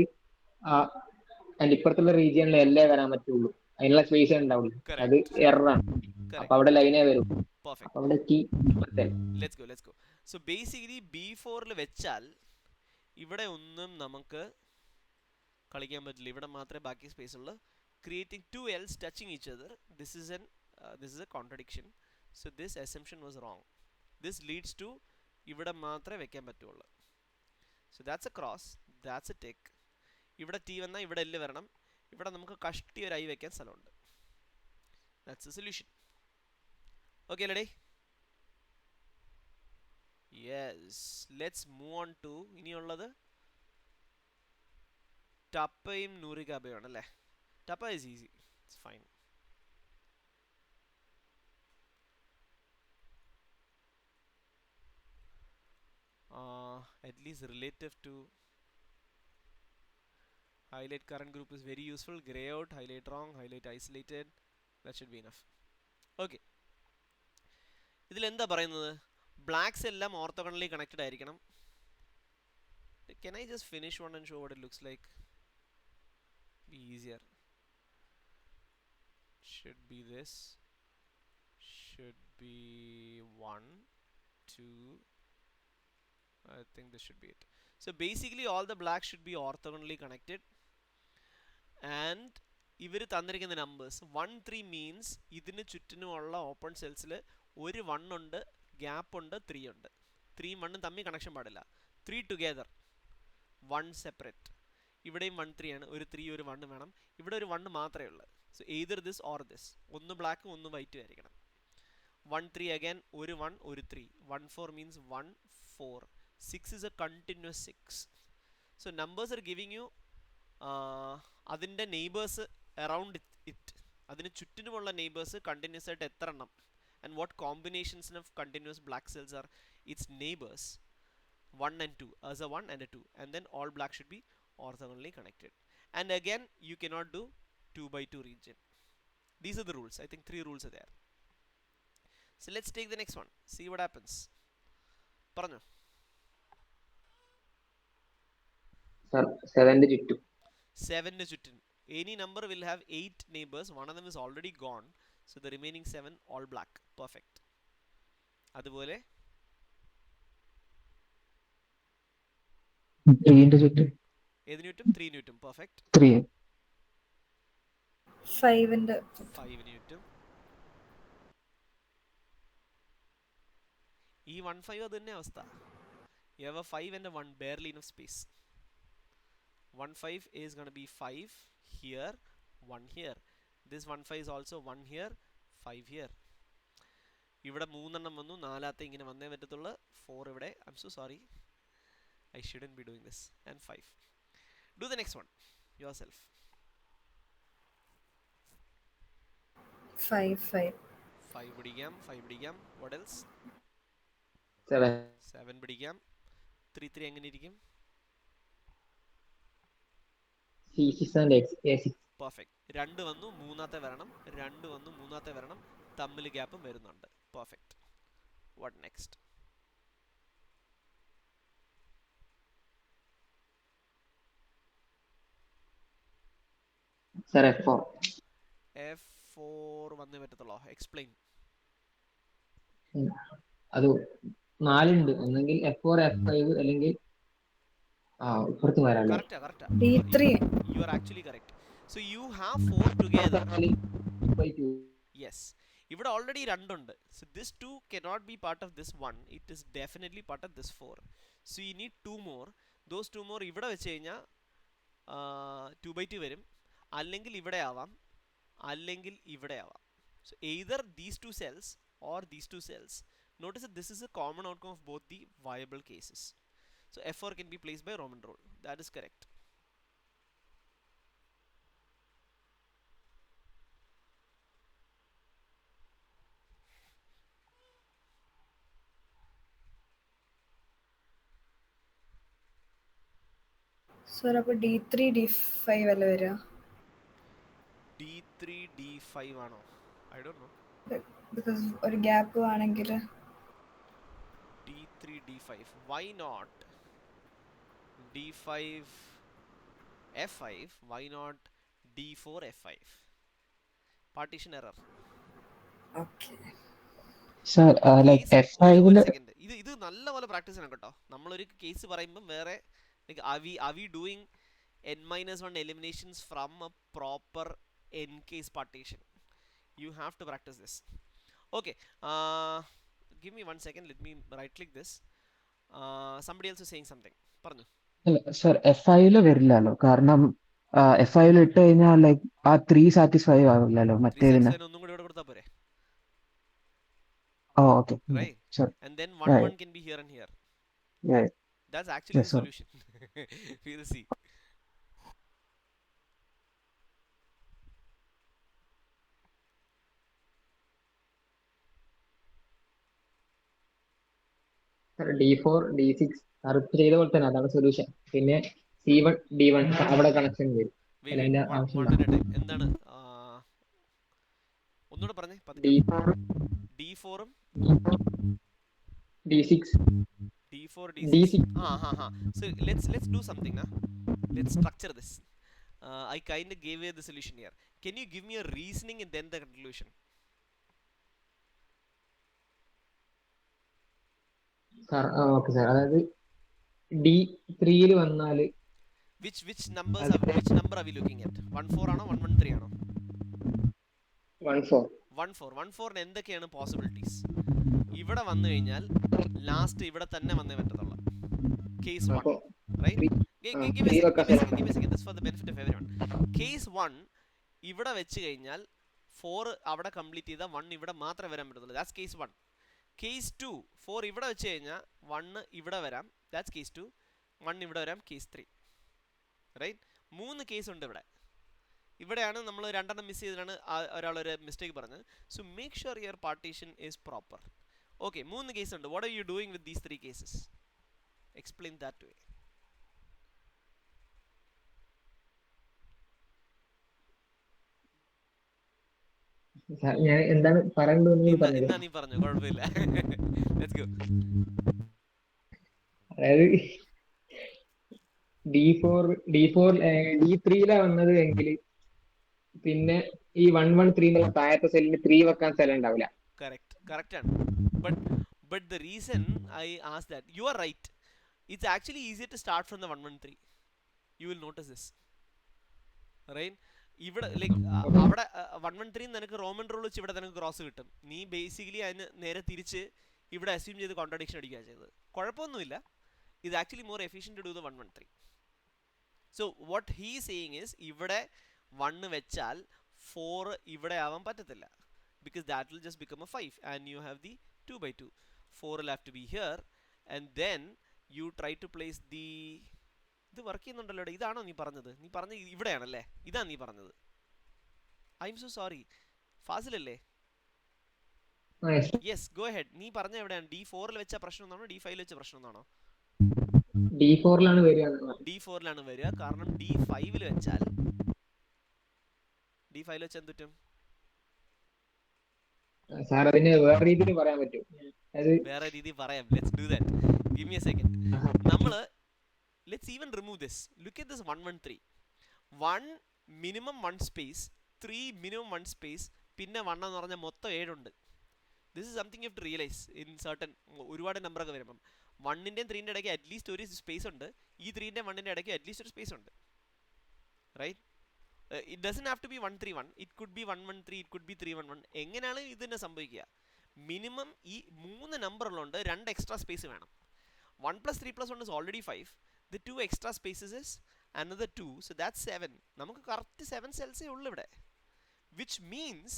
അതിന്റെ ഇപ്പുറത്തുള്ള റീജിയനിൽ എല്ലേ വരാൻ പറ്റുള്ളൂ, അതിനുള്ള സ്പേസ് ഉണ്ടാവുള്ളൂ. അത് എററാണ്. അപ്പൊ അവിടെ ലൈനേ വരും. Perfect. അവിടെ T. Let's go. So basically B4 വെച്ചാൽ ഇവിടെ ഒന്നും നമുക്ക് കളിക്കാൻ പറ്റില്ല, ഇവിടെ മാത്രമേ ബാക്കി സ്പേസ് ഉള്ളൂ. Creating two L's touching each other. This is a contradiction. So this assumption was wrong. This leads to ഇവിടെ മാത്രമേ വെക്കാൻ പറ്റുള്ളൂ. So that's a cross, that's a tick. ഇവിടെ t വന്നാൽ ഇവിടെ l വരണം. ഇവിടെ നമുക്ക് കഷ്ടി ഒരു i വെക്കാൻ സ്ഥലമുണ്ട്. That's the solution. Okay അല്ലേ? Yes. Let's move on to ഇനിയുള്ളത് ടപ്പയും നൂറികാബയും ആണല്ലേ. ടപ്പ is easy. It's fine. At least relative to highlight current group is very useful. Gray out, highlight wrong, highlight isolated. That should be enough. Okay. ഇതിൽ എന്താ പറയുന്നത്? Blanks എല്ലാം orthogonally connected ആയിരിക്കണം. Can I just finish one and show what it looks like? Be easier. Should be this. Should be 1, 2. I think this should be it. So basically all the blacks should be orthogonally connected. And ഇവർ തന്നിരിക്കുന്ന numbers 1, 3 means ഇതിന് ചുറ്റിനുമുള്ള open സെൽസിൽ ഒരു 1 ഉണ്ട്, gap ഉണ്ട്, 3 ഉണ്ട്. 3ഉം 1ഉം തമ്മിൽ connection പാടില്ല. 3 together, 1 separate. ഇവിടെയും 1, 3 ആണ്. ഒരു 3 ഒരു 1 വേണം. ഇവിടെ ഒരു 1 മാത്രമേ ഉള്ളൂ. So either this or this. ഒന്ന് ബ്ലാക്കും ഒന്ന് വൈറ്റും ആയിരിക്കണം. 1, 3 അഗൈൻ ഒരു 1 ഒരു 3. 1, 4 means 1, 4. 6 is a continuous 6. So numbers are giving you അതിൻ്റെ നെയ്ബേഴ്സ് അറൗണ്ട് ഇറ്റ്, അതിന് ചുറ്റിനുമുള്ള നെയ്ബേഴ്സ് കണ്ടിന്യൂസ് ആയിട്ട് എത്ര എണ്ണം, and what combinations of continuous black cells are its neighbors. 1 and 2 as a 1 and a 2, and then all black should be orthogonally connected. And again you cannot do 2 by 2 region. These are the rules. I think 3 rules are there. So let's take the next one, see what happens. പറഞ്ഞോ. Sir 7 ചുറ്റും. 7 ചുറ്റും. Any number will have 8 neighbors. One of them is already gone. So the remaining 7 all black. Perfect. അതുപോലെ 3 ചുറ്റും. ഏത് ന്യൂട്ടും? 3 ന്യൂട്ടും. Perfect. 3. 5 ന്യൂട്ടും. ഈ 1, 5 അത് തന്നെ അവസ്ഥ. You have a 5 and a 1, barely enough space. 1, 5 is going to be 5 here, 1 here. This 1, 5 is also 1 here, 5 here. ഇവിടെ 3 എണ്ണം വന്നു, നാലാമത്തെ ഇങ്ങനെ വന്നേ പറ്റത്തുള്ളൂ. 4 ഇവിടെ. I'm so sorry. I shouldn't be doing this. And 5. Do the next one yourself. 5 പിടിക്കാം. 5 പിടിക്കാം. What else? 7 പിടിക്കാം. 3, 3 എങ്ങനെ ഇരിക്കും? C6 and A6. പെർഫെക്റ്റ്. 2 വന്നു, മൂന്നാമത്തെ വരണം. 2 വന്നു, മൂന്നാമത്തെ വരണം. തമ്മിൽ ഗ്യാപ്പും വരുന്നുണ്ട്. Perfect. What next? Sir F4. F4 വന്നേ പറ്റത്തുള്ളൂ. എക്സ്പ്ലെയിൻ. അത് 4 ഉണ്ട്. ഒന്നെങ്കിൽ F4, F5 അല്ലെങ്കിൽ ഇപ്പുറത്ത് വരാൻ. Correct. D3. You are actually correct. So you have 4 together. Yes. ഇവിടെ ഓൾറെഡി 2 ഉണ്ട്. So this 2 cannot be part of this 1. It is definitely part of this 4. So you need 2 more. Those 2 more ഇവിടെ വെച്ച് കഴിഞ്ഞാൽ 2 by 2 വരും. അല്ലെങ്കിൽ ഇവിടെ ആവാം, അല്ലെങ്കിൽ ഇവിടെ ആവാം. So either these 2 cells or these 2 cells. Notice that this is a common outcome of both the viable cases. So F4 can be placed by Roman rule. That is correct. Sir അപ്പോൾ D3 D5 അല്ല വരിക? D3 D5 ആണോ? I don't know. Because ഒരു gap ആണെങ്കിൽ D3 D5. Why not D5 F5? Why not D4 F5? Partition error. Okay sir like F5 ഇത് നല്ലപോലെ practice ചെയ്യണം കേട്ടോ. നമ്മളൊരു കേസ് പറയുമ്പോൾ വേറെ like are we doing n-1 eliminations from a proper n case partition? You have to practice this. Okay, give me 1 second, let me right click this. Somebody else is saying something. പറഞ്ഞു. അല്ല sir F5 വരില്ലല്ലോ, കാരണം F5 ഇട്ട് കഴിഞ്ഞാൽ like ആ 3 satisfy ആവില്ലല്ലോ 3 മറ്റേതിന്. satisfy ഒന്നും കൂടി ഇവിടെ കൊടുത്താൽ പോരെ, oh okay right? Sir. And then 1 1 can be here and here. That's actually Yes, the sir. solution. We'll see. D4 D6 അറുപ്പ് ചെയ്ത പോലെ തന്നെ അതാണ് സൊല്യൂഷൻ. പിന്നെ C1 D1 അവിടെ കണക്ഷൻ വരും. Wait, അല്ല, wait, അതിന്റെ one ആവശ്യം at a time. എന്താണ് ഒന്നുകൂടെ പറഞ്ഞേ പതുക്കെ. D4 D4 ഉം D6 D4 D6. D6 So let's do something now. Let's structure this. I kind of gave you the solution here. Can you give me a reasoning and then the conclusion? Okay sir. അതായത് D3 വന്നാൽ Which number are we looking at? 1 4 ആണോ 1 1 3 ആണോ? 1 4 1 4 എന്തൊക്കെയാണ് possibilities? ഇവിടെ വന്നു കഴിഞ്ഞാൽ last ഇവിടെ തന്നെ വന്നേ പറ്റത്തുള്ളൂ. കേസ് 1, അപ്പോൾ right? Give me a second. This for the benefit of everyone. Case 1 ഇവിടെ വെച്ച് കഴിഞ്ഞാൽ 4 അവിടെ കംപ്ലീറ്റ് ചെയ്താൽ 1 ഇവിടെ മാത്രമേ വരാൻ പറ്റത്തുള്ളൂ. That's case 1. Case 2 4 ഇവിടെ വെച്ച് കഴിഞ്ഞാൽ 1 ഇവിടെ വരാം. That's case 2. 1 ഇവിടെ വരാം. Case 3. റൈറ്റ്? 3 കേസ് ഉണ്ട് ഇവിടെ. ഇവിടെയാണ് നമ്മൾ 2 മിസ് ചെയ്തിട്ടാണ് ഒരാളൊരു മിസ്റ്റേക്ക് പറഞ്ഞത്. So make sure your partition is proper. Okay, 3 case ഉണ്ട്. What are you doing with these 3 cases? Explain that way. ഞാൻ എന്താണ് പറയേണ്ടതെന്ന് ഇന്നാ പറഞ്ഞത്. നീ പറഞ്ഞു, കുഴപ്പമില്ല. Let's go. അതായത് D3 വന്നത് എങ്കിൽ പിന്നെ ഈ 1 1 3 എന്നുള്ള താഴത്തെ സെല്ലിന് 3 വെക്കാൻ സ്ഥലം ഉണ്ടാവില്ല. കറക്റ്റ് ആണ്. But the reason I asked that, you are right. It's actually easier to start from the 1 1 3. You will notice this. Right? ഇവിടെ ലൈക്ക് അവിടെ 1 1 3 നിനക്ക് റോമൻ റൂൾ വെച്ച് ഇവിടെ നിനക്ക് ക്രോസ് കിട്ടും. നീ ബേസിക്കലി അതിന് നേരെ തിരിച്ച് ഇവിടെ അസ്യൂം ചെയ്ത് കോൺട്രഡിക്ഷൻ അടിക്കുക ചെയ്തത്. കുഴപ്പമൊന്നുമില്ല. ഇത് actually more efficient to do the 1 1 3. So what he saying is ഇവിടെ 1 വെച്ചാൽ 4 ഇവിടെ ആവാൻ പറ്റത്തില്ല. Because that will just become a 5 and you have the 2 by 2. 4 will have to be here and then you try to place the... ഇത് work ചെയ്യുന്നുണ്ടല്ലോ. ഇതാണോ നീ പറഞ്ഞത്? നീ പറഞ്ഞ ഇവിടെയാണല്ലേ? ഇതാണ് നീ പറഞ്ഞത്. I am so sorry. Fazil അല്ലേ? Yes, go ahead. നീ പറഞ്ഞ എവിടെയാണ്? D4 വെച്ച പ്രശ്നം എന്നാണോ D5 വെച്ച പ്രശ്നം എന്നാണോ? D4 വരിക. D4 വരിക. കാരണം D5 വെച്ചാൽ എന്തുറ്റും? സാർ അതിന് വേറെ രീതിയിൽ പറയാൻ പറ്റും. വേറെ രീതി പറയാം. Let's do that. Give me a second. നമ്മള് let's even remove this. Look at this 1 1 3. 1 minimum 1 space, 3 minimum 1 space, പിന്നെ 1 എന്ന് പറഞ്ഞാൽ മൊത്തം 7 ഉണ്ട്. This is something you have to realize in certain ഒരുപാട് നമ്പർ ഒക്കെ വരുമ്പം 1ന്റെയും 3ന്റെ ഇടയ്ക്ക് അറ്റ്ലീസ്റ്റ് ഒരു സ്പേസ് ഉണ്ട്. ഈ 3ന്റെയും 1ന്റെ ഇടയ്ക്ക് അറ്റ്ലീസ്റ്റ് ഒരു സ്പേസ് ഉണ്ട്. Right? It doesn't have to be 1 3 1. It could be 1 1 3. It could be 3 1 1. എങ്ങനെയാണ് ഇതിനെ സംഭവിക്കുക? മിനിമം ഈ 3 നമ്പറുകളുണ്ട് 2 എക്സ്ട്രാ സ്പേസ് വേണം. 1 + 3 + 1 is already 5. The 2 extra spaces is another 2. So that's 7. നമുക്ക് കറക്റ്റ് 7 സെൽസേ ഉള്ളൂ ഇവിടെ. Which means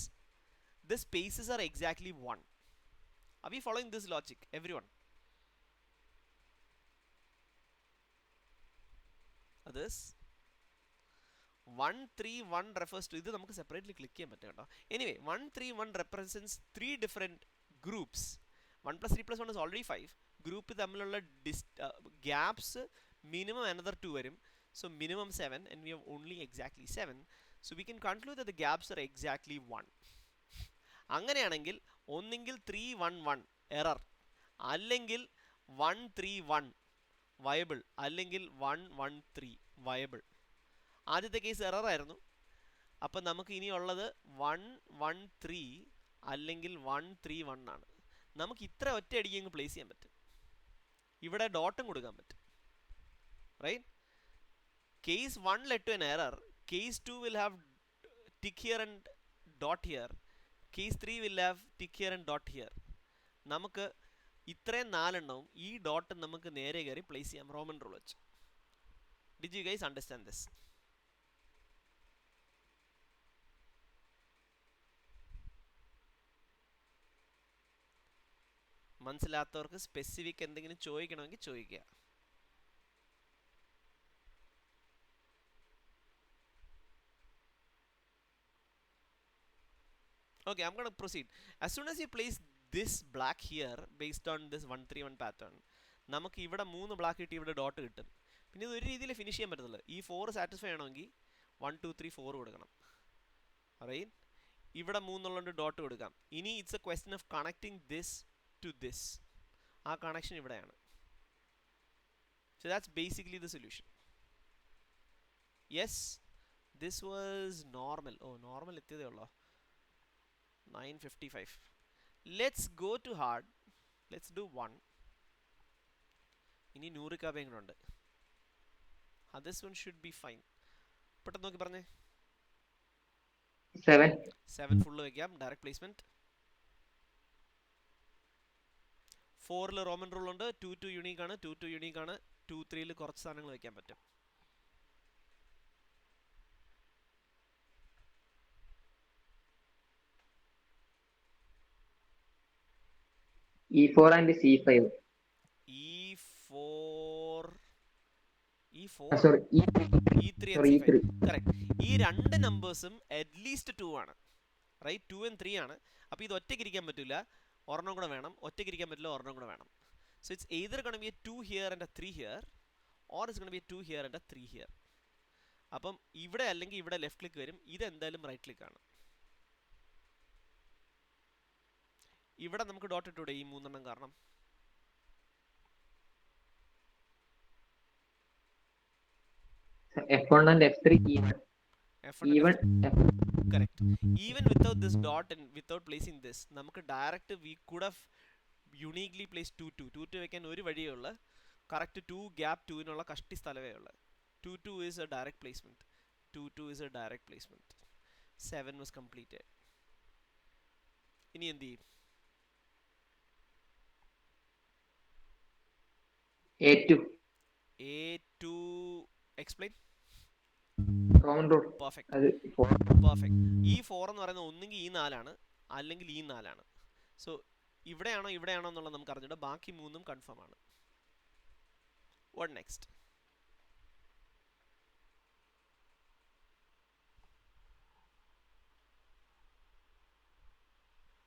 the spaces are exactly 1. Are we following this logic, everyone? Others? 1 3 1 refers to, ഇത് നമുക്ക് സെപ്പറേറ്റ്ലി ക്ലിക്ക് ചെയ്യാൻ പറ്റും കേട്ടോ. Anyway 1 3 1 represents 3 different groups. 1 + 3 + 1 is already 5. Group തമ്മിലുള്ള gaps minimum another 2 വരും. So minimum 7 and we have only exactly 7. So we can conclude that the gaps are exactly 1. അങ്ങനെയാണെങ്കിൽ ഒന്നെങ്കിൽ 3 1 1 error, അല്ലെങ്കിൽ 1 3 1 വയബിൾ, അല്ലെങ്കിൽ 1 1 3 വയബിൾ. ആദ്യത്തെ കേസ് എറർ ആയിരുന്നു. അപ്പം നമുക്ക് ഇനിയുള്ളത് 1 1 3 അല്ലെങ്കിൽ 1 3 1 ആണ്. നമുക്ക് ഇത്ര ഒറ്റ അടിക്ക് അങ്ങ് പ്ലേസ് ചെയ്യാൻ പറ്റും. ഇവിടെ ഡോട്ടും കൊടുക്കാൻ പറ്റും. Right? Case 1 led to an error. Case 2 will have tick here and dot here. Case 3 will have tick here and dot here. നമുക്ക് ഇത്രയും 4 എണ്ണവും ഈ ഡോട്ട് നമുക്ക് നേരെ കയറി പ്ലേസ് ചെയ്യാം റോമൻ റൂൾ വെച്ച്. Did you guys understand this? മനസ്സിലാത്തവർക്ക് സ്പെസിഫിക് എന്തെങ്കിലും ചോദിക്കണമെങ്കിൽ ചോദിക്കുക. Okay, I'm going to proceed. As soon as you place this black here based on this 131 pattern, നമുക്ക് ഇവിടെ 3 ബ്ലാക്ക് കിട്ടി, ഇവിടെ ഡോട്ട് കിട്ടും. പിന്നെ ഇത് ഒരു രീതിയിൽ ഫിനിഷ് ചെയ്യാൻ പറ്റത്തില്ല. ഈ 4 സാറ്റിസ്ഫൈ ചെയ്യണമെങ്കിൽ 1 2 3 4 കൊടുക്കണം. റൈറ്റ്? ഇവിടെ 3 ഉള്ളതുകൊണ്ട് ഡോട്ട് കൊടുക്കാം. ഇനി it's a question of connecting this to this. ആ കണക്ഷൻ ഇവിടെയാണ്. So that's basically the solution. Yes, this was normal. Oh, normal എത്തിയതേ ഉള്ളോ? 9:55. Let's go to hard. Let's do 1. ഇനി 100 കാവ്യങ്ങളുണ്ട്. This one should be fine. പെട്ടെന്ന് നോക്കി പറഞ്ഞേ. 7 full വെക്കാം. Direct placement. 4 Roman rule ഉണ്ട്. 2 unique ആണ്. 2 യൂണീക്ക് ആണ്. 2 3 കുറച്ച് സാധനങ്ങൾ വെക്കാൻ പറ്റും. E4 and C5. Sorry, E3 and C5. Correct. ഈ രണ്ട് നമ്പേഴ്സും അറ്റ്ലീസ്റ്റ് 2 ആണ്. റൈറ്റ്? 2 and 3 ആണ്. അപ്പോൾ ഇത് ഒറ്റയ്ക്ക് ഇരിക്കാൻ പറ്റില്ല, ഒരെണ്ണം കൂടെ വേണം. ഒറ്റയ്ക്ക് ഇരിക്കാൻ പറ്റില്ല, ഒരെണ്ണം കൂടെ വേണം. So it's either going to be a 2 here and a 3 here, or it's going to be a 2 here and a 3 here. അപ്പം ഇവിടെ അല്ലെങ്കിൽ ഇവിടെ ലെഫ്റ്റ് ക്ലിക്ക് വരും. ഇത് എന്തായാലും റൈറ്റ് ക്ലിക്ക് ആണ്. ഇവിടെ നമുക്ക് ഡോട്ട് ഇട്ടൂടെ ഈ 3 എണ്ണം കാരണം? F1 and F3 even. Correct. Even without this dot and without placing this, നമുക്ക് direct we could have uniquely placed 2 2. 2 2 വെക്കാൻ ഒരു വഴിയേ ഉള്ളൂ. കറക്റ്റ് 2 ഗ്യാപ്പ് 2 നുള്ള കഷ്ടി സ്ഥലമേ ഉള്ളൂ. 2 2 is a direct placement. 2 2 is a direct placement. 7 was completed. ഇനി എന്ത് ചെയ്യും? A2 explain. Roman rule. Perfect. അത് 4. Perfect. ഈ 4 എന്ന് പറയുന്നത് ഒന്നുകിൽ ഈ 4 ആണ്, അല്ലെങ്കിൽ ഈ 4 ആണ്. സോ ഇവിടെയാണോ ഇവിടെയാണോ എന്നുള്ളത് നമുക്ക് അറിഞ്ഞിട്ട് ബാക്കി 3ഉം കൺഫേം ആണ്. What next?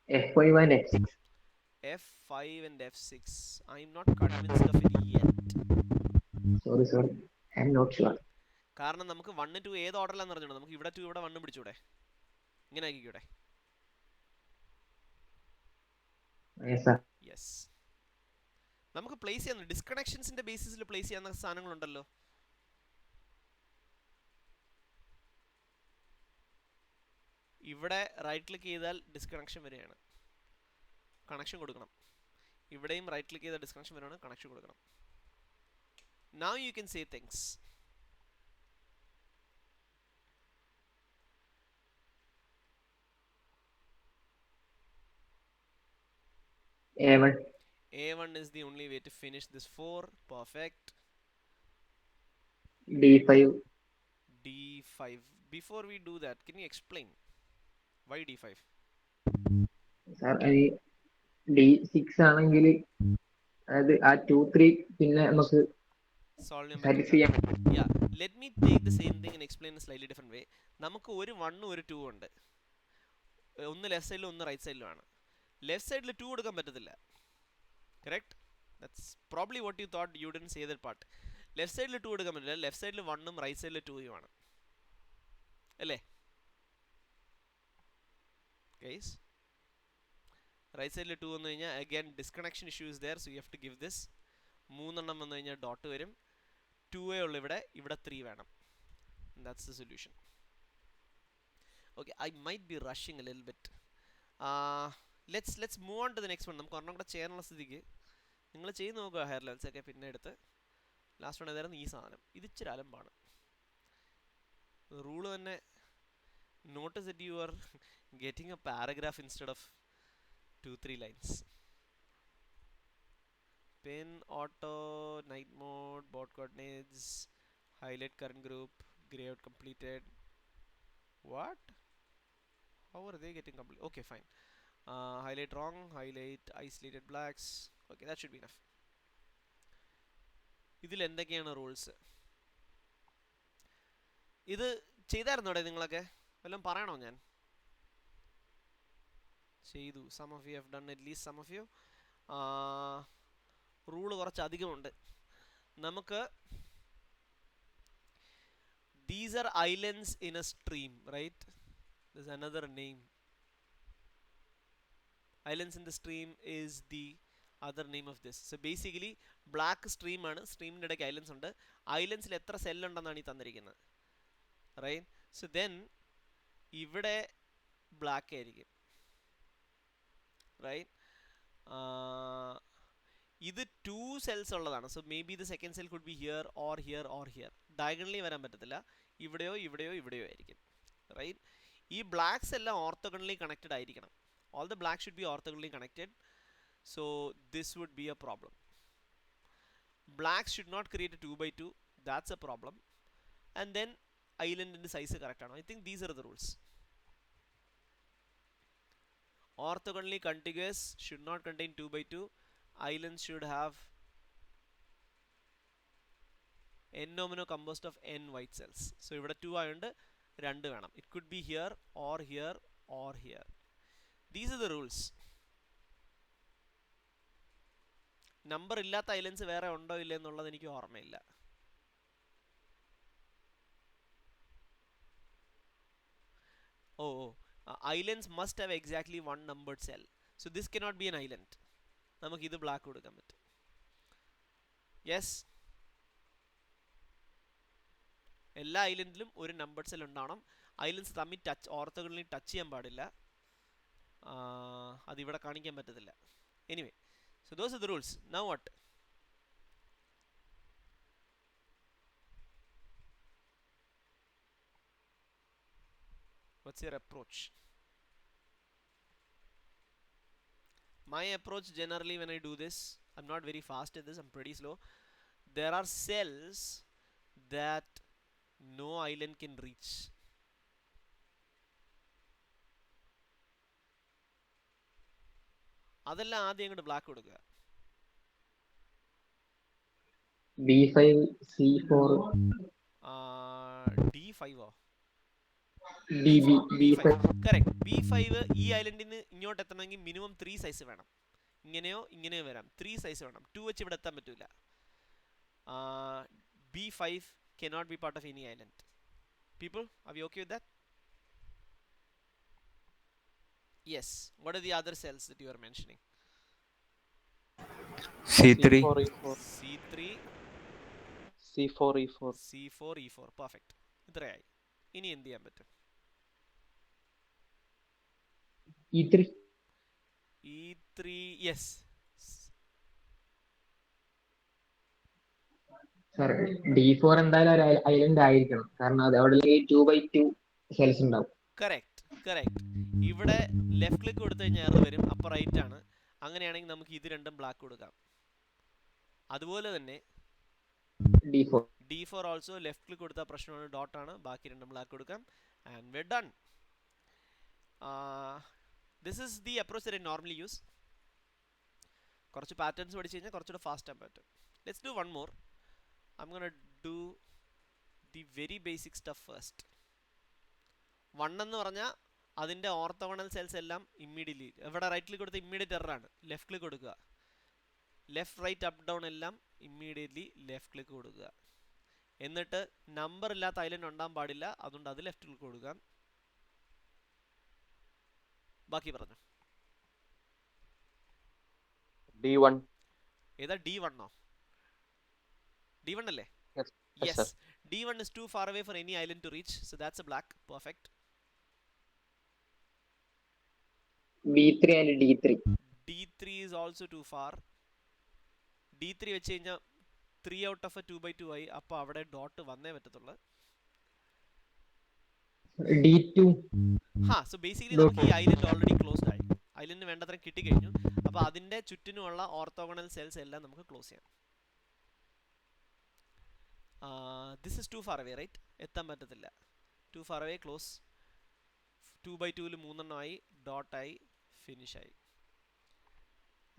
F5 and F6. F5 and F6. I'm not convinced of it yet. Sorry. I'm not sure. കാരണം നമുക്ക് 1 2 ഏത് ഓർഡറിലാന്ന് അറിഞ്ഞോ? നമുക്ക് ഇവിടെ 2 ഇവിടെ 1 പിടിച്ചൂടെ? ഇങ്ങനെ ആക്കിക്കൂടെ? Yes sir. Yes. നമുക്ക് പ്ലേസ് ചെയ്യാൻ ഡിസ്കണക്ഷൻസിന്റെ ബേസിസിൽ പ്ലേസ് ചെയ്യാവുന്ന സാധനങ്ങളുണ്ടല്ലോ. ഇവിടെ റൈറ്റ് ക്ലിക്ക് ചെയ്താൽ ഡിസ്കണക്ഷൻ വരികയാണ്, കണക്ഷൻ കൊടുക്കണം. ഇവിടെയും റൈറ്റ് ക്ലിക്ക് ചെയ്താൽ ഡിസ്കണക്ഷൻ വരികയാണ്, കണക്ഷൻ കൊടുക്കണം. Now you can say things. A1. A1 is the only way to finish this 4. Perfect. D5. D5. Before we do that, can you explain why D5? Sir, D6 ആണെങ്കിൽ അതായത് ആ 2 3 പിന്നെ നമുക്ക് satisfy ചെയ്യാൻ പറ്റും. Yeah, let me take the same thing and explain in a slightly different way. നമുക്ക് ഒരു 1 ഒരു 2 ഉണ്ട്. ഒന്ന് ലെഫ്റ്റ് സൈഡിലും ഒന്ന് റൈറ്റ് സൈഡിലും ആണ്. ലെഫ്റ്റ് സൈഡിൽ 2 കൊടുക്കാൻ പറ്റത്തില്ല. Correct? That's probably what you thought. You didn't say that part. Left സൈഡിൽ 2 കൊടുക്കാൻ പറ്റില്ല. ലെഫ്റ്റ് സൈഡിൽ 1ഉം റൈറ്റ് സൈഡിൽ 2ഉം ആണ്. അല്ലേ? Guys, റൈറ്റ് സൈഡിൽ 2 വന്നു കഴിഞ്ഞാൽ again disconnection issue is there, so you have to give this. 3 എണ്ണം വന്നു കഴിഞ്ഞാൽ ഡോട്ട് വരും. 2 ഉള്ളു ഇവിടെ 3 വേണം. That's the solution. Okay, I might be rushing a little bit. Let's move on to the next one. നമുക്ക് ഒരെണ്ണം കൂടെ ചെയ്യാനുള്ള സ്ഥിതിക്ക് നിങ്ങൾ ചെയ്ത് നോക്കുക. ഹയർ ലെവൽസ് ഒക്കെ പിന്നെ എടുത്ത് ലാസ്റ്റ് വൺ ഏതായിരുന്നു ഈ സാധനം. ഇത് ഇച്ചിരി അലമ്പാണ്. റൂള് തന്നെ Notice that you are getting a paragraph instead of 2-3 lines. Pin, auto, night mode, bot coordinates, highlight current group, gray out completed. What? How are they getting complete? Okay, fine. Highlight wrong, highlight isolated blacks. Okay, that should be enough. ഇതിൽ എന്തൊക്കെയാണ് rules? ഇത് ചെയ്തായിരുന്നോടെ നിങ്ങളൊക്കെ? വല്ലതും പറയണോ ഞാൻ? ചെയ്തു. Some of you have done, at least some of you. Rule കുറച്ച് അധികമുണ്ട്. നമുക്ക് these are islands in a stream, right? There's another name. Islands in the stream is the other name of this. So basically black stream ആണ്. സ്ട്രീമിൻ്റെ ഇടയ്ക്ക് islands ഉണ്ട്. ഐലൻഡ്സിൽ എത്ര cell ഉണ്ടെന്നാണ് ഈ തന്നിരിക്കുന്നത്, right? So then ഇവിടെ ബ്ലാക്ക് ആയിരിക്കും, റൈറ്റ്? ഇത് 2 സെൽസ് ഉള്ളതാണ്. So may be the second cell could be here or here or here. Diagonally വരാൻ പറ്റത്തില്ല. ഇവിടെയോ ഇവിടെയോ ഇവിടെയോ ആയിരിക്കും, റൈറ്റ്? ഈ ബ്ലാക്സ് എല്ലാം ഓർത്തോഗണലി കണക്റ്റഡ് ആയിരിക്കണം. All the blacks should be orthogonally connected. So this would be a problem. Blacks should not create a 2x2. That's a problem. And then island in the size correct. I think these are the rules. Orthogonally contiguous should not contain 2x2. Islands should have n nomino composed of n white cells. So ഇവിടെ 2 ആയതുകൊണ്ട് 2 വേണം. It could be here or here or here. These are the rules. Number ഇല്ലാത്ത islands വേറെ ഉണ്ടോ ഇല്ല എന്നുള്ളത് എനിക്ക് ഓർമ്മയില്ല. Oh islands must have exactly 1 numbered cell. So this cannot be an island. നമുക്ക് ഇത് ബ്ലാക്ക് കൊടുക്കാൻ പറ്റും. യെസ്, എല്ലാ ഐലൻഡിലും ഒരു നമ്പേർഡ് സെൽ ഉണ്ടാവണം. ഐലൻഡ്സ് തമ്മിൽ ഓർത്തോഗണലി ടച്ച് ചെയ്യാൻ പാടില്ല. അതിവിടെ കാണിക്കാൻ പറ്റത്തില്ല. Anyway, so those are the rules. Now what? What's your approach? My approach generally when I do this, I'm not very fast at this, I'm pretty slow. There are cells that no island can reach. അതെല്ലാം ആദ്യം അങ്ങോട്ട് black കൊടുക്കുക. B5 C4 D5 B5 correct. B5 ഈ ഐലൻഡിൽ നിന്ന് ഇങ്ങോട്ട് എത്തണമെങ്കിൽ minimum 3 size വേണം. ഇങ്ങനെയോ ഇങ്ങനെയോ വരാം. 3 സൈസ് വേണം. 2 വെച്ച് ഇവിടെ എത്താൻ പറ്റില്ല. B5 cannot be part of any island. People, are we okay with that? Yes. What are the other cells that you are mentioning? C3 C3 C4 E4 C4 E4. Perfect. ഇത്രയായി. ഇനി എന്ത് ചെയ്യാൻ പറ്റും? E3 E3. Yes. Sir D4 എന്തായാലും ഒരു island ആയിരിക്കണം. കാരണം അത് അവിടെ 2x2 സെൽസ് ഉണ്ടാവും. കറക്റ്റ്. ഇവിടെ ലെഫ്റ്റ് ക്ലിക്ക് കൊടുത്തു കഴിഞ്ഞാൽ എറർ വരും. അപ്പൊ റൈറ്റ് ആണ്. അങ്ങനെയാണെങ്കിൽ നമുക്ക് ഇത് രണ്ടും ബ്ലാക്ക് കൊടുക്കാം. അതുപോലെ തന്നെ D4 ഓൾസോ ലെഫ്റ്റ് ക്ലിക്ക് കൊടുത്താൽ പ്രശ്നമാണ്, ഡോട്ട് ആണ്. ബാക്കി രണ്ടും ബ്ലാക്ക് കൊടുക്കാം. And we're done. This is the approach that I normally use. കുറച്ച് പാറ്റേൺസ് പഠിച്ചു കഴിഞ്ഞാൽ കുറച്ചുകൂടെ ഫാസ്റ്റ് ആകാൻ പറ്റും. Let's do one more. I'm gonna do the very basic stuff first. 1 എന്ന് പറഞ്ഞാൽ അതിൻ്റെ ഓർത്തോഗണൽ സെൽസ് എല്ലാം ഇമ്മീഡിയറ്റ്ലി ഇവിടെ റൈറ്റ് ക്ലിക്ക് കൊടുത്ത ഇമ്മീഡിയറ്റ് എറർ ആണ്. ലെഫ്റ്റ് ക്ലിക്ക് കൊടുക്കുക. ലെഫ്റ്റ് റൈറ്റ് അപ്പ് ഡൗൺ എല്ലാം ഇമ്മീഡിയറ്റ്ലി ലെഫ്റ്റ് ക്ലിക്ക് കൊടുക്കുക. എന്നിട്ട് നമ്പർ ഇല്ലാത്ത ഐലൻഡ് ഉണ്ടാകാൻ പാടില്ല. അതുകൊണ്ട് അത് ലെഫ്റ്റ് ക്ലിക്ക് കൊടുക്കാം. ബാക്കി പറഞ്ഞു. D1 ഏതാ? D1 ഓ? D1 അല്ലേ? Yes, sir. D1 is too far away for any island to reach, so that's a black. Perfect. B3 and D3 D3 is also too far. D3 വെച്ച് കഴിഞ്ഞാൽ 3 out of a 2x2 ആയി. അപ്പോൾ അവിടെ dot വന്നേ പറ്റത്തുള്ളൂ. D2 so basically Dot. നമുക്ക് ഈ island already closed ആയി. ഐലൻഡിന് വേണ്ടത്ര കിട്ടിക്കഴിഞ്ഞു. അപ്പോൾ അതിൻ്റെ ചുറ്റിനുമുള്ള ഓർത്തോഗണൽ സെൽസ് എല്ലാം നമുക്ക് ക്ലോസ് ചെയ്യാം. This is too far away right, എത്താൻ പറ്റത്തില്ല. Too far away, close. 2x2 3 ഡോട്ടായി ഫിനിഷായി.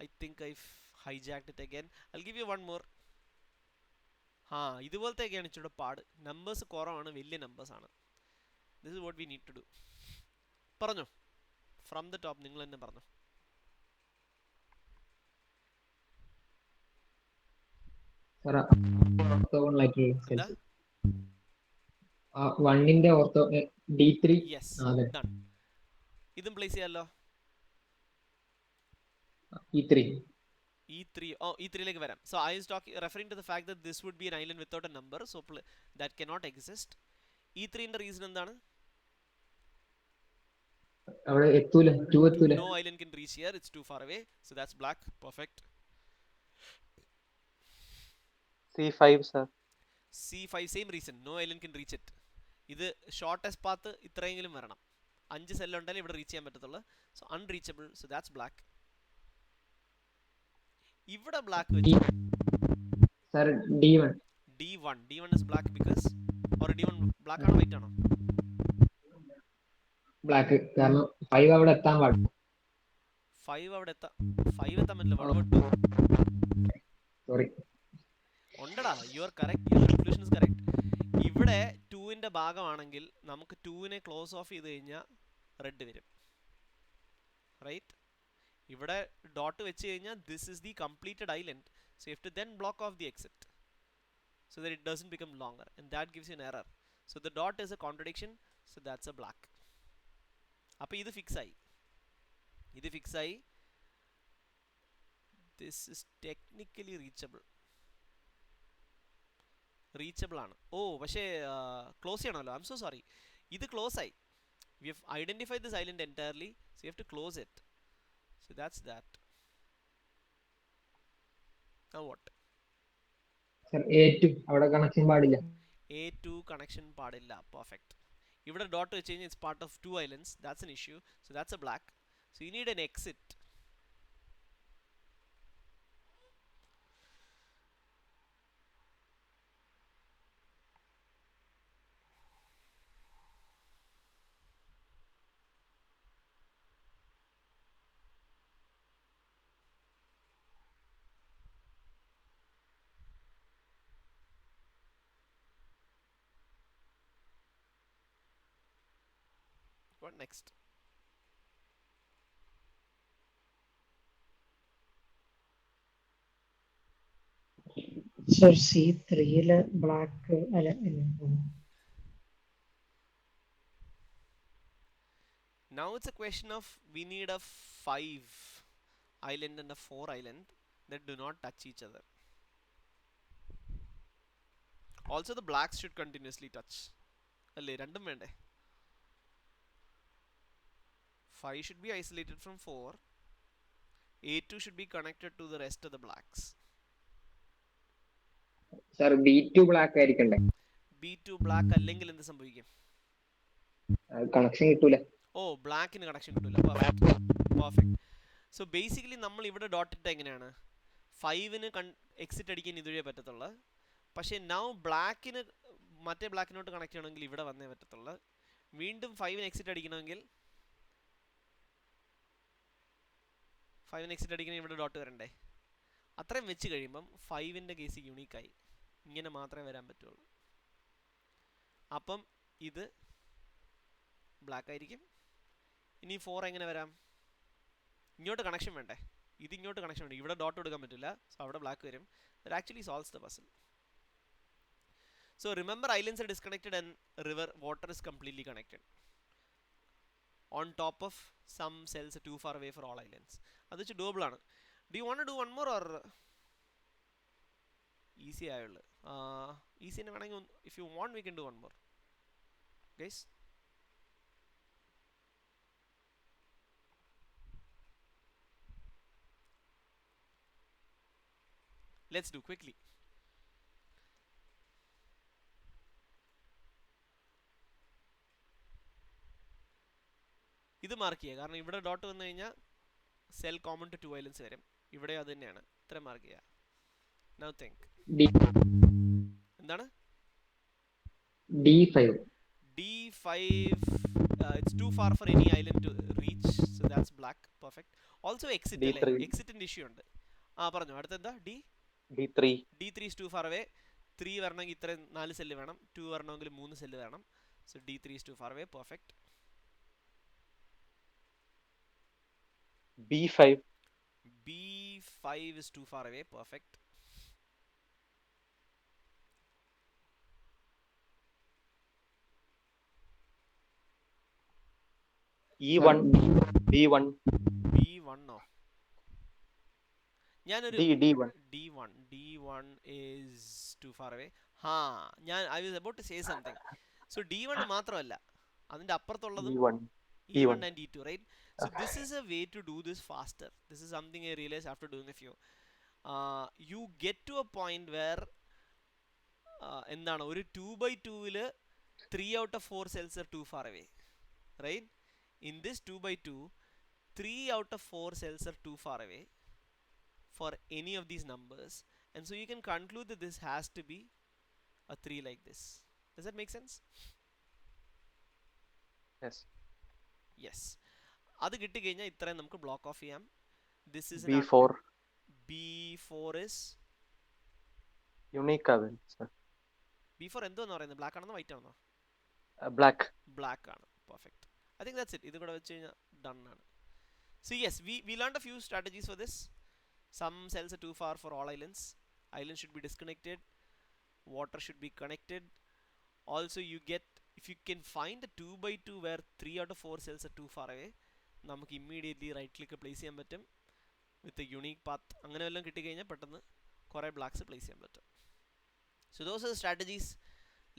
I think I hijacked it again. I give you one more. ഇതുപോലത്തെയൊക്കെയാണ് ഇച്ചിരി പാട്. നമ്പേഴ്സ് കുറവാണ്, വലിയ നമ്പേഴ്സാണ്. This is what we need to do. പറഞ്ഞോ, ഫ്രം ദ ടോപ്പ് നിങ്ങൾ തന്നെ പറഞ്ഞു. ഓർത്തോഗണൽ ആയിട്ടുള്ള സെൽസ്. വണ്ണിന്റെ ഓർത്തോ D3. യെസ്, അതെ. ഡൺ. ഇതും പ്ലേസ് ചെയ്യാമല്ലോ. E3. E3. E3ലേക്ക് വരാം. So I was referring to the fact that this would be an island without a number, so that cannot exist. E3ന്റെ റീസൺ എന്താണ്? അവിടെ എത്തൂല, 2 എത്തൂല. No island can reach here, it's too far away, so that's black. Perfect. C5 sir. C5 same reason, no island can reach it. ഇത് shortest path ഇത്രയെങ്കിലും വരണം. 5 cell ഉണ്ടെങ്കിൽ ഇവിടെ റീച്ച് ചെയ്യാൻ പറ്റത്തുള്ളൂ. So unreachable, so that's black. ഇവിടെ black വെച്ച് sir D1. D1 is black because or D1 black ആണോ വൈറ്റ് ആണോ? ബ്ലാക്ക്, കാരണം 5 അവിടെ എത്താൻ പാടില്ല. 5 അവിടെ എത്താൻ പറ്റില്ല. വളവിട്ടു. സോറി. ഉണ്ടടാ, U are correct, your conclusion is correct. ഇവിടെ 2ന്റെ ഭാഗമാണെങ്കിൽ നമുക്ക് 2നെ ക്ലോസ് ഓഫ് ചെയ്ത് കഴിഞ്ഞാൽ റെഡ് വരും, റൈറ്റ്? ഇവിടെ ഡോട്ട് വെച്ച് കഴിഞ്ഞാൽ this is the completed island, so you have two then block of the exit so that it doesn't become longer, and that gives you an error. So the dot is a contradiction, so that's a black. appo idu fix aayi. This is technically reachable aanu. പക്ഷേ close ചെയ്യണമല്ലോ. I'm so sorry, ഇത് close ആയി. We have identified this island entirely, so you have to close it. So that's that. Now what? Sir A2 അവിടെ connection പാടില്ല. A2 connection പാടില്ല. Perfect. ഇവിടെ dot വെച്ച് കഴിഞ്ഞാൽ it's part of 2 islands, that's an issue. So that's A black. So you need N exit. What next? Sir, C3 ല് black അല്ല. Now it's a question of we need a 5 island and a 4 island that do not touch each other. Also the blacks should continuously touch. അല്ലേ, രണ്ടും വേണ്ടേ? 5 should be isolated from 4. A2 should be connected to the rest of the blacks. Sir B2 black ആയിരിക്കണ്ടേ? B2 black അല്ലെങ്കിൽ എന്ത് സംഭവിക്കും? Connection കിട്ടൂല. ബ്ലാക്കിന് connection കിട്ടൂല. പെർഫെക്റ്റ്. സോ ബേസിക്കലി നമ്മൾ ഇവിടെ ഡോട്ട് ഇട്ട എങ്ങനെയാണ്? 5ന് എക്സിറ്റ് അടിക്കാൻ ഇതുവരെ പറ്റത്തുള്ളൂ. പക്ഷേ നൗ ബ്ലാക്കിന് മറ്റേ ബ്ലാക്കിനോട്ട് കണക്ട് ചെയ്യണമെങ്കിൽ ഇവിടെ വന്നേ പറ്റത്തുള്ളൂ. വീണ്ടും 5ന് എക്സിറ്റ് അടിക്കണമെങ്കിൽ ഇവിടെ ഡോട്ട് വരണ്ടേ? അത്രയും വെച്ച് കഴിയുമ്പം 5ന്റെ കേസ് യൂണീക്കായി. ഇങ്ങനെ മാത്രമേ വരാൻ പറ്റുള്ളൂ. അപ്പം ഇത് ബ്ലാക്ക് ആയിരിക്കും. ഇനി 4 എങ്ങനെ വരാം? ഇങ്ങോട്ട് കണക്ഷൻ വേണ്ടേ? ഇതിങ്ങോട്ട് കണക്ഷൻ വേണ്ടേ? ഇവിടെ ഡോട്ട് കൊടുക്കാൻ പറ്റില്ല, സോ അവിടെ ബ്ലാക്ക് വരും. That actually solves the puzzle. So remember, islands are disconnected and water is completely connected on top of some cells too far away for all islands. അത് വെച്ച് ഡോബിൾ ആണ്. Do you want to do one more or easy ആയുള്ളൂ? Easy തന്നെ വേണമെങ്കിൽ if you want we can do one more. Guys, let's do quickly. ഇത് mark ചെയ്യുക, കാരണം ഇവിടെ ഡോട്ട് വന്നു കഴിഞ്ഞാൽ സെൽ കോമൺ ടു 2 ഐലൻഡ്സ് വരും. ഇവിടെ അത് തന്നെയാണ്. ഇത്ര മാർക്ക് ചെയ്യുക. Now think. എന്താണ് D5. D5, it's too far for any island to reach, so that's black. Perfect. Also exit D3. എക്സിറ്റിന്റെ ഇഷ്യൂ ഉണ്ട്. പറഞ്ഞോ, അടുത്തെന്താ? D3. D3 is too far away. 3 വരണമെങ്കിൽ ഇത്ര 4 സെല്ല് വേണം. 2 വരണമെങ്കിൽ 3 സെല്ല് വേണം. So D3 is too far away. Perfect. B5. B5 is too far away. Perfect. E1. B1. B1 no, ഞാനൊരു D1. D1 is too far away. I was about to say something. So D1 മാത്രമല്ല, അതിന്റെ അപ്പുറത്തുള്ളതും E1. E1 and E2, right? So this is a way to do this faster. This is something I realized after doing a few. You get to a point where എന്താണ്, ഒരു 2x2 3 out of 4 cells are too far away, right? In this 2x2, 3 out of 4 cells are too far away for any of these numbers, and so you can conclude that this has to be a 3 like this. Does that make sense? Yes. അത് കിട്ടി കഴിഞ്ഞാൽ ഇത്രയും നമുക്ക് block of ചെയ്യാം. This is B4. B4 is Unique ആവും sir. B4 എന്തോന്ന് പറയുന്നത്? Black ആണെന്നോ വൈറ്റ് ആണെന്നോ? Black. ബ്ലാക്ക് ആണ്. Perfect. I think that's it. ഇത് കൂടെ വെച്ച് കഴിഞ്ഞാൽ ഡൺ ആണ്. So yes, we learned a few strategies for this. Some cells are too far for all islands. Islands should be disconnected. Water should be connected. Also you get, if you can find a 2x2 where 3 out of 4 cells are too far away, നമുക്ക് immediately right click place ചെയ്യാൻ പറ്റും with a unique path. അങ്ങനെ എല്ലാം കിട്ടി കഴിഞ്ഞാൽ പെട്ടെന്ന് കുറേ blacks place ചെയ്യാൻ പറ്റും. So those are the strategies.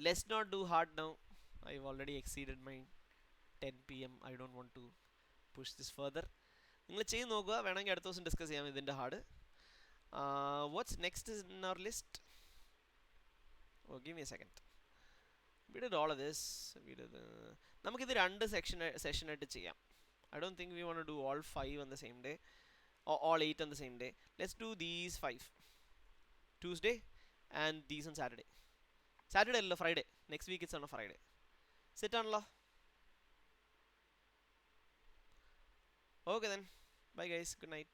Let's not do hard now. I've already exceeded my 10 PM. I don't want to push this further. നിങ്ങൾ ചെയ്ത് നോക്കുക, വേണമെങ്കിൽ അടുത്ത ദിവസം ഡിസ്കസ് ചെയ്യാം ഇതിൻ്റെ hard. What's next in our list? Oh, give me a second. We did all of this. നമുക്കിത് 2 സെഷനായിട്ട് ചെയ്യാം. I don't think we want to do all 5 on the same day or all 8 on the same day. Let's do these 5 Tuesday and these on Saturday. Saturday അല്ല, Friday. Next week it's on a Friday. Sit on law. Okay then. Bye guys. Good night.